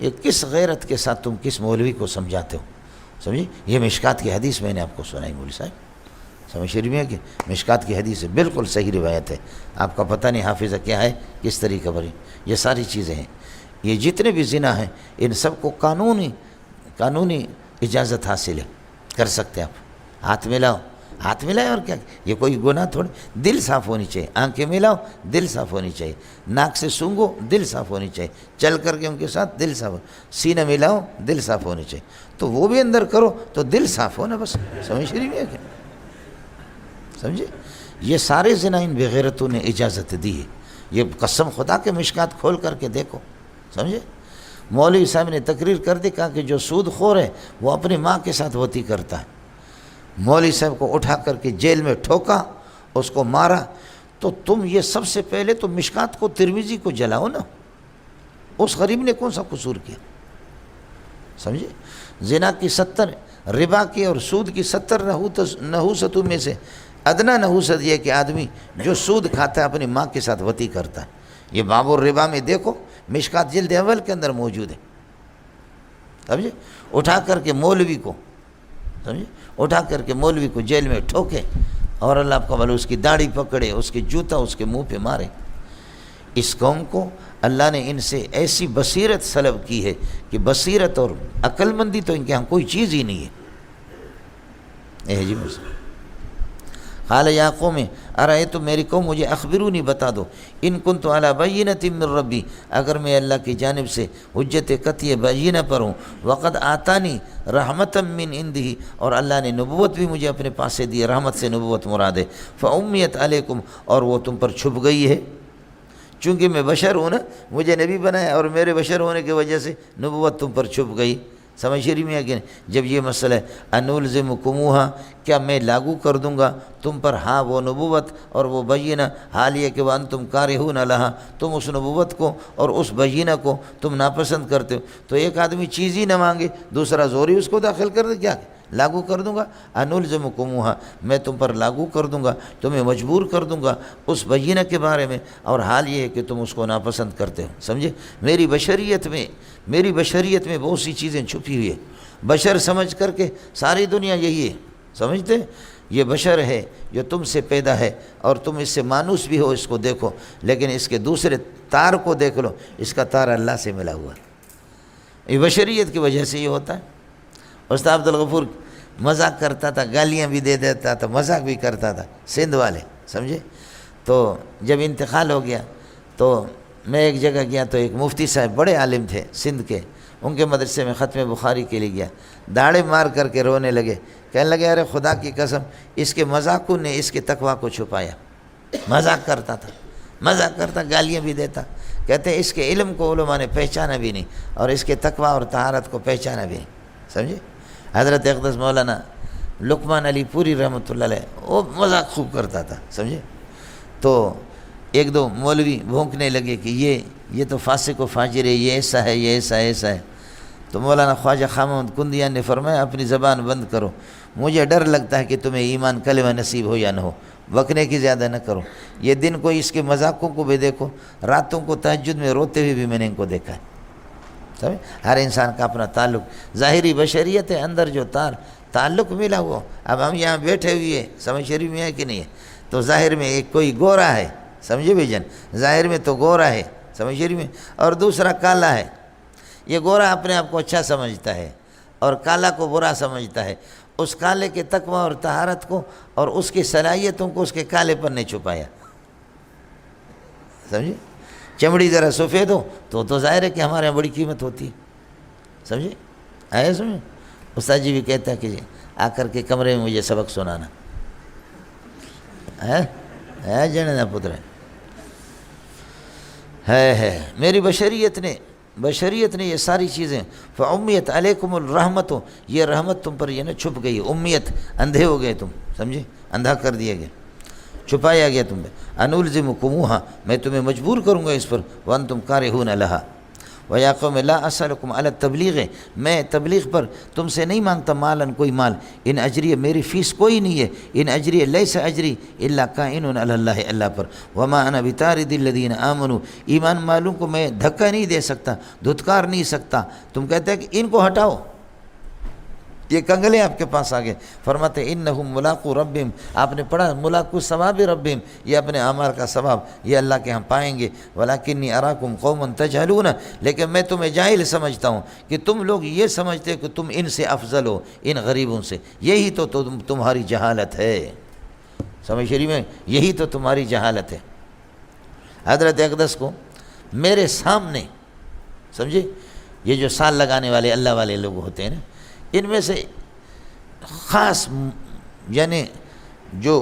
یہ کس غیرت کے ساتھ تم کس مولوی کو سمجھاتے ہو، سمجھے؟ یہ مشکات کی حدیث میں نے آپ کو سنائی مولوی صاحب، سمجھ رہی ہے کہ مشکات کی حدیث ہے، بالکل صحیح روایت ہے، آپ کا پتہ نہیں حافظہ کیا ہے، کس طریقہ پر یہ ساری چیزیں ہیں۔ یہ جتنے بھی زنا ہیں ان سب کو قانونی اجازت حاصل ہے، کر سکتے آپ۔ ہاتھ ملاؤ، ہاتھ ملائے، اور کیا، یہ کوئی گناہ تھوڑے، دل صاف ہونی چاہیے، آنکھیں ملاؤ دل صاف ہونی چاہیے، ناک سے سونگو دل صاف ہونی چاہیے، چل کر کے ان کے ساتھ دل صاف، سینہ ملاؤ دل صاف ہونی چاہیے، تو وہ بھی اندر کرو تو دل صاف ہونا، بس، سمجھ رہی ہے کیا؟ سمجھے؟ یہ سارے زنا ان بغیرتوں نے اجازت دی ہے، یہ قسم خدا کے مشکات کھول کر کے دیکھو، سمجھے؟ مولوی صاحب نے تقریر کر دی، کہا کہ جو سود خور ہے وہ اپنی ماں کے ساتھ وطی کرتا ہے۔ مولوی صاحب کو اٹھا کر کے جیل میں ٹھوکا، اس کو مارا۔ تو تم یہ سب سے پہلے تو مشکات کو، ترمذی کو جلاؤ نا، اس غریب نے کون سا قصور کیا، سمجھے؟ زنا کی 70، ربا کی اور سود کی 70 نحوستوں میں سے ادنا نحوست یہ کہ آدمی جو سود کھاتا ہے اپنی ماں کے ساتھ وطی کرتا ہے۔ یہ باب الربا میں دیکھو، مشکات جلد اول کے اندر موجود ہے، سمجھے؟ اٹھا کر کے مولوی کو، سمجھے؟ اٹھا کر کے مولوی کو جیل میں ٹھوکے، اور اللہ آپ کا بھلا اس کی داڑھی پکڑے، اس کے جوتا اس کے منہ پہ مارے۔ اس قوم کو اللہ نے ان سے ایسی بصیرت سلب کی ہے کہ بصیرت اور عقل مندی تو ان کے ہاں کوئی چیز ہی نہیں ہے۔ جی قال یا قوم ارأیتم، میری قوم مجھے اخبرونی بتا دو، ان کنت علی بینۃ من ربی، اگر میں اللہ کی جانب سے حجت قطعی بینہ پر ہوں، وقد آتانی رحمۃ من عندہ، اور اللہ نے نبوت بھی مجھے اپنے پاس سے دی، رحمت سے نبوت مراد ہے، فامیت علیکم، اور وہ تم پر چھپ گئی ہے، چونکہ میں بشر ہوں نا، مجھے نبی بنایا اور میرے بشر ہونے کی وجہ سے نبوت تم پر چھپ گئی۔ سمجھ رہی میں کہ جب یہ مسئلہ ہے انلزمکموہا، کیا میں لاگو کر دوں گا تم پر، ہاں وہ نبوت اور وہ بینہ، حال یہ کہ وانتم کارہون لہا، تم اس نبوت کو اور اس بینہ کو تم ناپسند کرتے ہو۔ تو ایک آدمی چیز ہی نہ مانگے، دوسرا زوری اس کو داخل کر دے، کیا لاگو کر دوں گا؟ انلزمکموہا، میں تم پر لاگو کر دوں گا، تمہیں مجبور کر دوں گا اس بینہ کے بارے میں، اور حال یہ ہے کہ تم اس کو ناپسند کرتے ہو۔ سمجھے؟ میری بشریت میں بہت سی چیزیں چھپی ہوئی ہے، بشر سمجھ کر کے ساری دنیا یہی ہے، سمجھتے؟ یہ بشر ہے جو تم سے پیدا ہے، اور تم اس سے مانوس بھی ہو، اس کو دیکھو، لیکن اس کے دوسرے تار کو دیکھ لو، اس کا تار اللہ سے ملا ہوا ہے۔ یہ بشریت کی وجہ سے یہ ہوتا ہے۔ استاد عبدالغفور مذاق کرتا تھا، گالیاں بھی دے دیتا تھا، مذاق بھی کرتا تھا، سندھ والے، سمجھے؟ تو جب انتقال ہو گیا تو میں ایک جگہ گیا، تو ایک مفتی صاحب بڑے عالم تھے سندھ کے، ان کے مدرسے میں ختم بخاری کے لیے گیا، داڑھی مار کر کے رونے لگے، کہنے لگے ارے خدا کی قسم، اس کے مذاقوں نے اس کے تقویٰ کو چھپایا۔ مذاق کرتا تھا، مذاق کرتا، گالیاں بھی دیتا، کہتے اس کے علم کو علماء نے پہچانا بھی نہیں، اور اس کے تقویٰ اور طہارت کو پہچانا بھی نہیں، سمجھے؟ حضرت اقدس مولانا لقمان علی پوری رحمۃ اللہ علیہ وہ مذاق خوب کرتا تھا، سمجھے؟ تو ایک دو مولوی بھونکنے لگے کہ یہ تو فاسق و فاجر ہے، یہ ایسا ہے، یہ ایسا ایسا ہے۔ تو مولانا خواجہ خامد کندیان نے فرمایا اپنی زبان بند کرو، مجھے ڈر لگتا ہے کہ تمہیں ایمان کلمہ نصیب ہو یا نہ ہو، بکنے کی زیادہ نہ کرو۔ یہ دن کو اس کے مذاقوں کو بھی دیکھو، راتوں کو تہجد میں روتے ہوئے بھی میں نے ان کو دیکھا ہے، سمجھے؟ ہر انسان کا اپنا تعلق، ظاہری بشریت ہے، اندر جو تعلق ملا ہوا۔ اب ہم یہاں بیٹھے ہوئے، سمجھ شریف میں ہے کہ نہیں ہے؟ تو ظاہر میں ایک کوئی گورا ہے، سمجھے بھائی جان، ظاہر میں تو گورا ہے، سمجھ شریف میں، اور دوسرا کالا ہے۔ یہ گورا اپنے آپ کو اچھا سمجھتا ہے اور کالا کو برا سمجھتا ہے۔ اس کالے کے تقوی اور طہارت کو اور اس کی صلاحیتوں کو اس کے کالے پر نہیں چھپایا، سمجھے؟ چمڑی ذرا سفید ہو تو ظاہر ہے کہ ہمارے یہاں بڑی قیمت ہوتی ہے، سمجھے؟ آئے سمجھے؟ استاد جی بھی کہتا ہے کہ آ کر کے کمرے میں مجھے سبق سنانا ہے جننا پتر ہے میری بشریت نے یہ ساری چیزیں فامیت علیکم الرحمت، یہ رحمت تم پر یہ نہ چھپ گئی، امیت اندھے ہو گئے تم، سمجھے؟ اندھا کر دیا گیا، چھپایا گیا تم پہ، انلزمکموہا، میں تمہیں مجبور کروں گا اس پر، وانتم کارہون لہا، وَيَا قَوْمِ لَا أَسْأَلُكُمْ عَلَى التَّبْلِيغِ، میں تبلیغ پر تم سے نہیں مانگتا مالاً کوئی مال، ان اجری، میری فیس کوئی نہیں ہے، ان اجری لیس اجری الا کائن علی اللہ، اللہ پر، وما انا بطارد الذین آمنوا، ایمان والوں کو میں دھکا نہیں دے سکتا، دھتکار نہیں سکتا۔ تم کہتے ہیں کہ ان کو ہٹاؤ، یہ کنگلے آپ کے پاس آگے، فرماتے انہم ملاقو ربہم، آپ نے پڑھا ملاقو ثواب ربہم، یہ اپنے اعمال کا ثواب یہ اللہ کے ہم پائیں گے، ولکنی اراکم قوما تجہلون، لیکن میں تمہیں جاہل سمجھتا ہوں کہ تم لوگ یہ سمجھتے کہ تم ان سے افضل ہو، ان غریبوں سے، یہی تو تمہاری جہالت ہے، سمجھ شریف میں، یہی تو تمہاری جہالت ہے۔ حضرت اقدس کو میرے سامنے، سمجھے، یہ جو سال لگانے والے اللہ والے لوگ ہوتے ہیں نا، ان میں سے خاص یعنی جو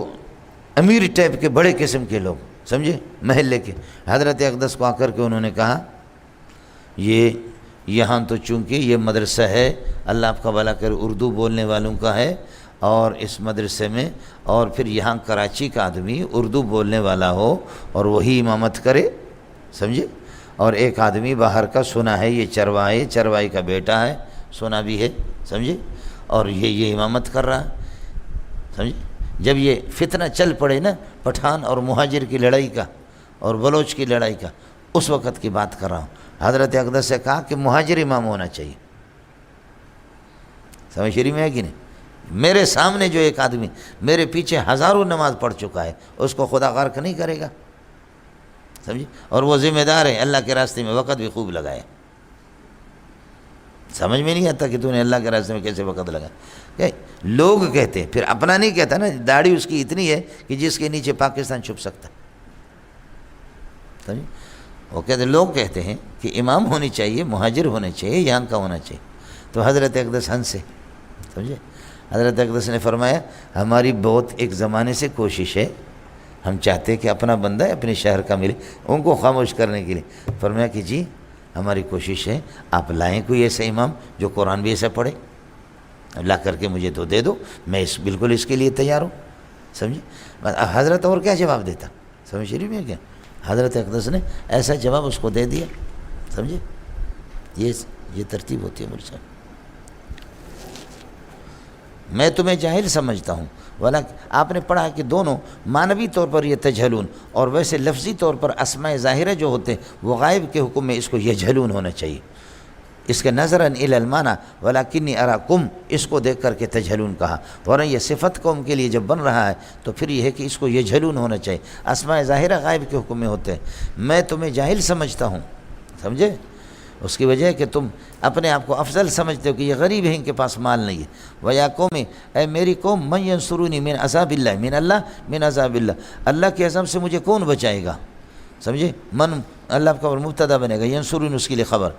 امیر ٹائپ کے بڑے قسم کے لوگ، سمجھے، محلے کے، حضرت اقدس کو آ کر کے انہوں نے کہا یہ یہاں تو چونکہ یہ مدرسہ ہے، اللہ آپ کا بھلا کرے، اردو بولنے والوں کا ہے، اور اس مدرسے میں، اور پھر یہاں کراچی کا آدمی اردو بولنے والا ہو اور وہی امامت کرے، سمجھے، اور ایک آدمی باہر کا سنا ہے، یہ چروائی کا بیٹا ہے، سنا بھی ہے، سمجھے، اور یہ امامت کر رہا ہے، سمجھے۔ جب یہ فتنہ چل پڑے نا پٹھان اور مہاجر کی لڑائی کا اور بلوچ کی لڑائی کا، اس وقت کی بات کر رہا ہوں، حضرت اقدس سے کہا کہ مہاجر امام ہونا چاہیے، سمجھ شریف میں ہے کہ نہیں؟ میرے سامنے جو ایک آدمی میرے پیچھے ہزاروں نماز پڑھ چکا ہے، اس کو خدا غرق نہیں کرے گا، سمجھے، اور وہ ذمہ دار ہے، اللہ کے راستے میں وقت بھی خوب لگائے، سمجھ میں نہیں آتا کہ تو نے اللہ کے راستے میں کیسے وقت لگا۔ لوگ کہتے ہیں، پھر اپنا نہیں کہتا نا، داڑھی اس کی اتنی ہے کہ جس کے نیچے پاکستان چھپ سکتا، سمجھے، وہ کہتے ہیں، لوگ کہتے ہیں کہ امام ہونی چاہیے، مہاجر ہونے چاہیے، یہاں کا ہونا چاہیے۔ تو حضرت اقدس ہنسے، سمجھے، حضرت اقدس نے فرمایا ہماری بہت ایک زمانے سے کوشش ہے، ہم چاہتے کہ اپنا بندہ اپنے شہر کا ملے، ان کو خاموش کرنے کے لیے فرمایا کہ جی ہماری کوشش ہے، آپ لائیں کوئی ایسا امام جو قرآن بھی ایسا پڑھے، لا کر کے مجھے تو دے دو، میں بالکل اس کے لیے تیار ہوں، سمجھے۔ حضرت اور کیا جواب دیتا، سمجھ شریف میں کیا، حضرت اقدس نے ایسا جواب اس کو دے دیا، سمجھے۔ یہ ترتیب ہوتی ہے مرشد۔ میں تمہیں جاہل سمجھتا ہوں، آپ نے پڑھا کہ دونوں معنوی طور پر یہ تجہلون، اور ویسے لفظی طور پر اسماء ظاہرہ جو ہوتے ہیں وہ غائب کے حکم میں اس کو یجہلون ہونا چاہیے، اس کے نظراً الی المعنی ولکنی اراکم، اس کو دیکھ کر کے تجہلون کہا، ورنہ یہ صفت قوم کے لیے جب بن رہا ہے تو پھر یہ ہے کہ اس کو یجہلون ہونا چاہیے، اسماء ظاہرہ غائب کے حکم میں ہوتے ہیں۔ میں تمہیں جاہل سمجھتا ہوں، سمجھے، اس کی وجہ ہے کہ تم اپنے آپ کو افضل سمجھتے ہو کہ یہ غریب ہیں، ان کے پاس مال نہیں ہے۔ وَيَا قَوْمِ، اے میری قوم، مَن يَنصُرُونِي مِنْ عَذَابِ اللَّهِ، من اللہ، من عذاب اللہ، اللہ کے عذاب سے مجھے کون بچائے گا، سمجھے۔ من اللہ کا مبتدا بنے گا، ینصرون اس کے لیے خبر،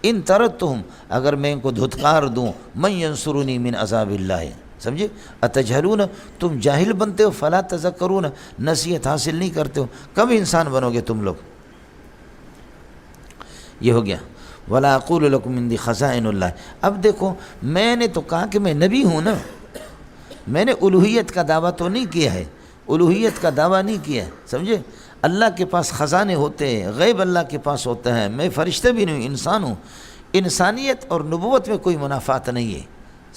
ان ترکتہم، اگر میں ان کو دھتکار دوں، من ینصرونی من عذاب اللہ، سمجھے۔ اتجہلون، تم جاہل بنتے ہو، فلا تذکرون، نصیحت حاصل نہیں کرتے ہو، کب انسان بنو گے تم لوگ۔ یہ ہو گیا۔ وَلَا أَقُولُ لَكُمْ عِنْدِي خَزَائِنُ اللَّهِ، اب دیکھو میں نے تو کہا کہ میں نبی ہوں نا، میں نے الوہیت کا دعویٰ تو نہیں کیا ہے، الوہیت کا دعویٰ نہیں کیا ہے، سمجھے؟ اللہ کے پاس خزانے ہوتے ہیں، غیب اللہ کے پاس ہوتا ہے، میں فرشتہ بھی نہیں ہوں، انسان ہوں۔ انسانیت اور نبوت میں کوئی منافات نہیں ہے،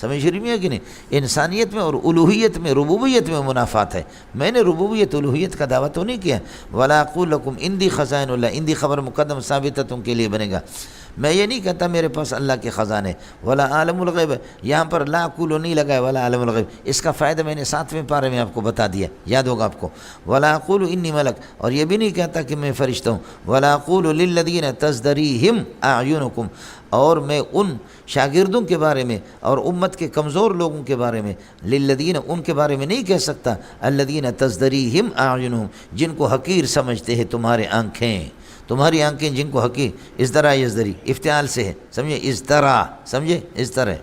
سمجھ شریف میں ہے کہ نہیں؟ انسانیت میں اور الوہیت میں، ربوبیت میں منافات ہے۔ میں نے ربوبیت الوہیت کا دعویٰ تو نہیں کیا۔ ولا اقول لکم عندی خزائن اللہ، عندی خبر مقدم ثابتتوں کے لیے بنے گا، میں یہ نہیں کہتا میرے پاس اللہ کے خزانے۔ ولا عالم الغیب، یہاں پر لا اقول نہیں لگا ہے، ولا عالم الغیب، اس کا فائدہ میں نے 7ویں پارے میں آپ کو بتا دیا، یاد ہوگا آپ کو۔ ولا اقول انی ملک، اور یہ بھی نہیں کہتا کہ میں فرشتہ ہوں۔ ولا اقول للذین تزدریہم اعینکم، اور میں ان شاگردوں کے بارے میں اور امت کے کمزور لوگوں کے بارے میں، للذین ان کے بارے میں نہیں کہہ سکتا، الذین تزدریہم اعینہم، جن کو حقیر سمجھتے ہیں تمہارے آنکھیں، تمہاری آنکھیں جن کو حقیر، ازدرا یزدری افتعال سے ہے، سمجھے؟ ازدرا، سمجھے؟ ازدرا۔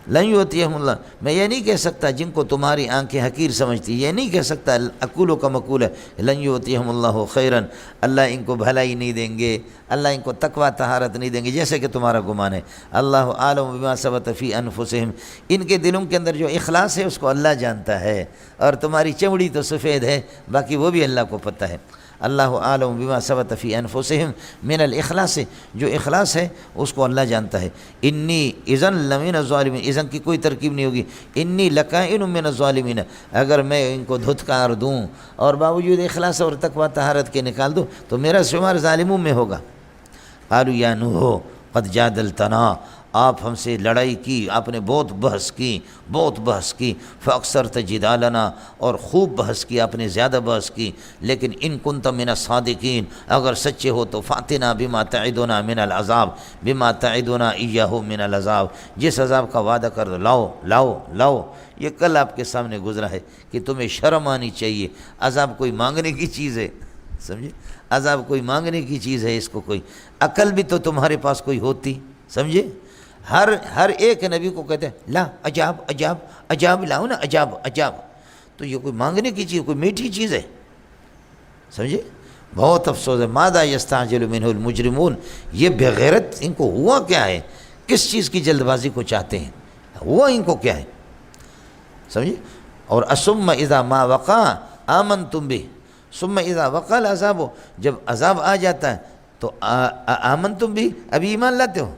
لن یؤتیہم اللہ، میں یہ نہیں کہہ سکتا جن کو تمہاری آنکھیں حقیر سمجھتی، یہ نہیں کہہ سکتا، اقولو کا مقول ہے، لن یؤتیہم اللہ خیرن، اللہ ان کو بھلائی نہیں دیں گے، اللہ ان کو تقوی طہارت نہیں دیں گے، جیسے کہ تمہارا گمان ہے۔ اللہ عالم بما ثبت فی انفسہم، ان کے دلوں کے اندر جو اخلاص ہے اس کو اللہ جانتا ہے، اور تمہاری چمڑی تو سفید ہے، باقی وہ بھی اللہ کو پتہ ہے۔ اللہ عالم بما ثبت فی انفسہم من الاخلاص، جو اخلاص ہے اس کو اللہ جانتا ہے۔ انی اذن لمن الظالمین، اذن کی کوئی ترکیب نہیں ہوگی، انی لکائن من الظالمین، اگر میں ان کو دھتکار دوں اور باوجود اخلاص اور تقوی طہارت کے نکال دوں تو میرا شمار ظالموں میں ہوگا۔ قالوا یا نوح قد جادلتنا، آپ ہم سے لڑائی کی، آپ نے بہت بحث کی، فاکثرت جدالنا، اور خوب بحث کی، آپ نے زیادہ بحث کی، لیکن ان کنت من الصادقین، اگر سچے ہو تو فاتنا بما تعدنا من العذاب، بما تعدنا ایہ من العذاب، جس عذاب کا وعدہ کر دو، لاؤ۔ یہ کل آپ کے سامنے گزرا ہے کہ تمہیں شرم آنی چاہیے، عذاب کوئی مانگنے کی چیز ہے، سمجھے؟ عذاب کوئی مانگنے کی چیز ہے، اس کو کوئی عقل بھی تو تمہارے پاس کوئی ہوتی، سمجھے؟ ہر ایک نبی کو کہتے ہیں لا عجاب لاؤ نا، عجاب، تو یہ کوئی مانگنے کی چیز، کوئی میٹھی چیز ہے، سمجھے؟ بہت افسوس ہے۔ ماذا یستعجل منہ المجرمون، یہ بغیرت ان کو ہوا کیا ہے؟ کس چیز کی جلد بازی کو چاہتے ہیں؟ ہوا ان کو کیا ہے؟ سمجھے؟ اور ثم اذا ما وقع آمنتم بہ، ثم اذا وقع العذاب، جب عذاب آ جاتا ہے تو آمنتم بہ، ابھی ایمان لاتے ہو،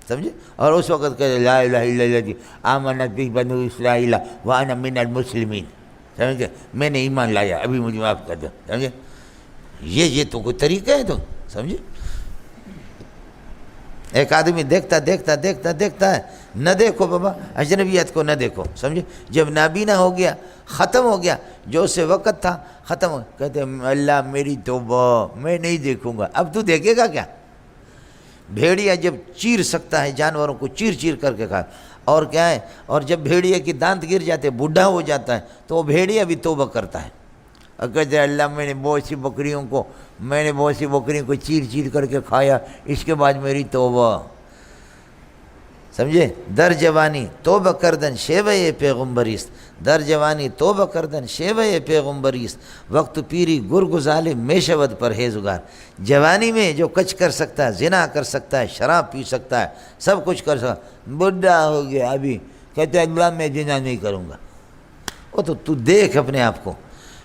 سمجھے؟ اور اس وقت کہتے لا الہ الا اللہ آمنت بہ بنو اسرائیل وانا من المسلمین، سمجھے؟ میں نے ایمان لایا، ابھی مجھے معاف کر دو، سمجھے؟ یہ تو کوئی طریقہ ہے، تو سمجھے؟ ایک آدمی دیکھتا ہے، نہ دیکھو بابا، اجنبیت کو نہ دیکھو، سمجھے؟ جب نابینا ہو گیا، ختم ہو گیا، جو اسے وقت تھا ختم ہو، کہتے اللہ میری توبہ، میں نہیں دیکھوں گا۔ اب تو دیکھے گا کیا؟ بھیڑیا جب چیر سکتا ہے جانوروں کو، چیر کر کے کھا، اور کیا ہے، اور جب بھیڑیا کی دانت گر جاتے، بوڑھا ہو جاتا ہے، تو وہ بھیڑیا بھی توبہ کرتا ہے، اور کہتے ہیں اللہ میں نے بہت سی بکریوں کو چیر کر کے کھایا، اس کے بعد میری توبہ، سمجھے؟ در جوانی توبہ کردن شیوہ پیغمبریست، در جوانی توبہ کردن شیوہ پیغمبریست، وقت پیری گرگ ظالم میں شود پرہیزگار۔ جوانی میں جو کچھ کر سکتا ہے، زنا کر سکتا ہے، شراب پی سکتا ہے، سب کچھ کر سکتا ہے، بڈھا ہو گیا ابھی کہتے ہیں اللہ میں زنا نہیں کروں گا۔ وہ تو دیکھ اپنے آپ کو،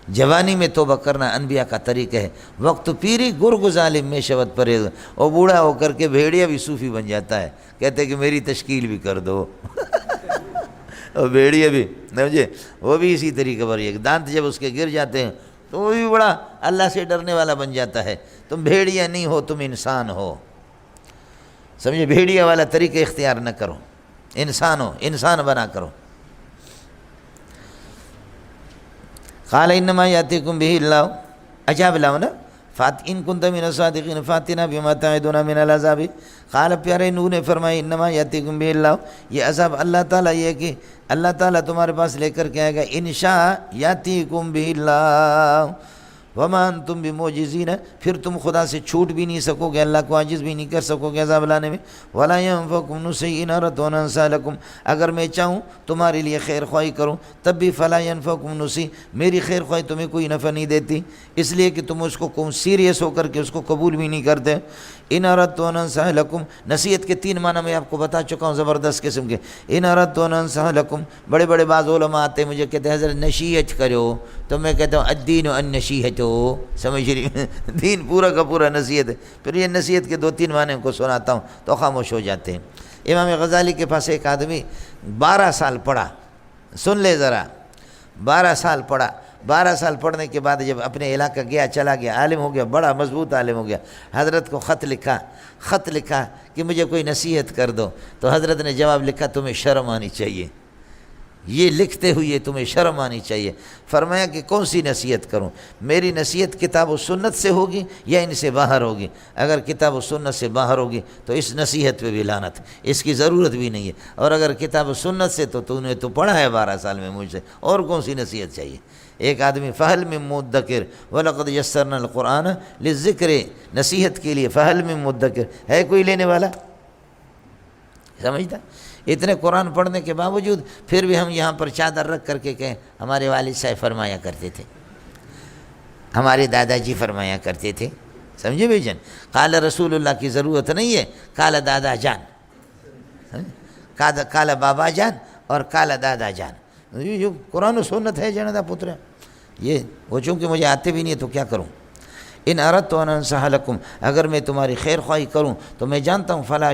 جوانی میں توبہ کرنا انبیاء کا طریقہ ہے، وقت پیری گرگ ظالم میں شود پرہیز، اور بوڑھا ہو کر کے بھیڑیا بھی صوفی بن جاتا ہے، کہتے ہیں کہ میری تشکیل بھی کر دو اور بھیڑیا بھی، سمجھے؟ وہ بھی اسی طریقے پر، یہ دانت جب اس کے گر جاتے ہیں تو وہ بھی بڑا اللہ سے ڈرنے والا بن جاتا ہے۔ تم بھیڑیا نہیں ہو، تم انسان ہو، سمجھے؟ بھیڑیا والا طریقہ اختیار نہ کرو، انسان ہو، انسان بنا کرو۔ قال انما یاتیکم بہ اللہ، عجاب لاؤ نا، ان کنت من الصادقین فاتنا بما تعدنا من العذاب۔ قال پیارے نوح نے فرمایا انما یاتیکم بہ اللہ، یہ عذاب اللہ تعالیٰ، یہ کہ اللہ تعالیٰ تمہارے پاس لے کر کے آئے گا، انشاء یاتیکم بہ اللہ وما انتم بمعجزین، پھر تم خدا سے چھوٹ بھی نہیں سکو گے، اللہ کو عاجز بھی نہیں کر سکو گے عذاب لانے میں۔ ولا ينفعكم نصحي ان اردت ان انصح لكم، اگر میں چاہوں تمہارے لیے خیر خواہی کروں تب بھی فلا ينفعكم نصحي، میری خیر خواہی تمہیں کوئی نفع نہیں دیتی، اس لیے کہ تم اس کو سیریس ہو کر کے اس کو قبول بھی نہیں کرتے۔ ان اردت ان انصح لكم، نصیحت کے 3 معنی میں آپ کو بتا چکا ہوں زبردست قسم کے۔ ان اردت ان انصح لكم، بڑے بڑے بعض علماء آتے ہیں مجھے کہتے ہیں حضرت نصیحت کرو، تو میں کہتا ہوں الدین النصیحت، سمجھ رہی، دین پورا کا پورا نصیحت ہے۔ پھر یہ نصیحت کے 2-3 معنی کو سناتا ہوں تو خاموش ہو جاتے ہیں۔ امام غزالی کے پاس ایک آدمی 12 سال پڑھا، سن لے ذرا، 12 سال پڑھا، 12 سال پڑھنے کے بعد جب اپنے علاقہ گیا، چلا گیا، عالم ہو گیا، بڑا مضبوط عالم ہو گیا، حضرت کو خط لکھا کہ مجھے کوئی نصیحت کر دو، تو حضرت نے جواب لکھا تمہیں شرم آنی چاہیے، یہ لکھتے ہوئے تمہیں شرم آنی چاہیے۔ فرمایا کہ کون سی نصیحت کروں؟ میری نصیحت کتاب و سنت سے ہوگی یا ان سے باہر ہوگی؟ اگر کتاب و سنت سے باہر ہوگی تو اس نصیحت پہ بھی لعنت، اس کی ضرورت بھی نہیں ہے، اور اگر کتاب و سنت سے تو نے تو پڑھا ہے 12 سال میں مجھ سے، اور کون سی نصیحت چاہیے؟ ایک آدمی فہل من مدکر وَلَقَدْ يَسَّرْنَا الْقُرْآنَ لِلذِّكْرِ، نصیحت کے لیے فہل من مدکر، ہے کوئی لینے والا؟ سمجھتا؟ اتنے قرآن پڑھنے کے باوجود پھر بھی ہم یہاں پر چادر رکھ کر کے کہیں ہمارے والد صاحب فرمایا کرتے تھے، ہمارے دادا جی فرمایا کرتے تھے، سمجھے بھائی جان؟ قال رسول اللہ کی ضرورت نہیں ہے، قال دادا جان، قال بابا جان اور قال دادا جان، یہ قرآن و سنت ہے جنتا پتر، یہ وہ چونکہ مجھے آتے بھی نہیں ہے تو کیا کروں؟ ان اردت ان انصح لکم، اگر میں تمہاری خیر خواہی کروں تو میں جانتا ہوں فلا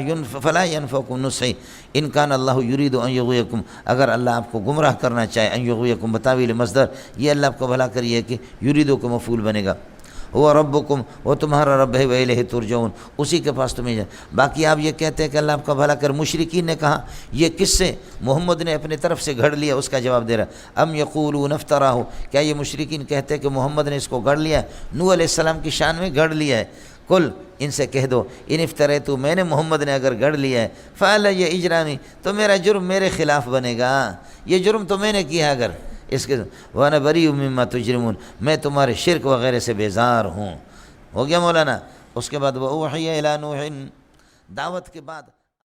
ينفعكم نصحي ان کان اللہ یرید ان یغویکم، اگر اللہ آپ کو گمراہ کرنا چاہے، ان یغویکم بتاویل مصدر، یہ اللہ آپ کو بھلا کریے کہ یریدو کا مفعول بنے گا، وہ ربکم، وہ تمہارا رب ہے، وإلیہ ترجعون، اسی کے پاس تمہیں جائے۔ باقی آپ یہ کہتے ہیں کہ اللہ آپ کا بھلا کر، مشرکین نے کہا یہ کس سے محمد نے اپنے طرف سے گھڑ لیا، اس کا جواب دے رہا، ام یقولون افتراہ، کیا یہ مشرکین کہتے ہیں کہ محمد نے اس کو گھڑ لیا ہے، نوح علیہ السلام کی شان میں گھڑ لیا ہے؟ کل ان سے کہہ دو ان افتریتو، میں نے محمد نے اگر گھڑ لیا ہے، فعلی اجرامی، تو میرا جرم میرے خلاف بنے گا، یہ جرم تو میں نے کیا اگر اس کے، وَأَنَا بَرِيءٌ مِّمَّا تُجْرِمُونَ، میں تمہارے شرک وغیرہ سے بیزار ہوں۔ ہو گیا مولانا؟ اس کے بعد وَأُوحِيَ إِلَىٰ نُوحٍ، دعوت کے بعد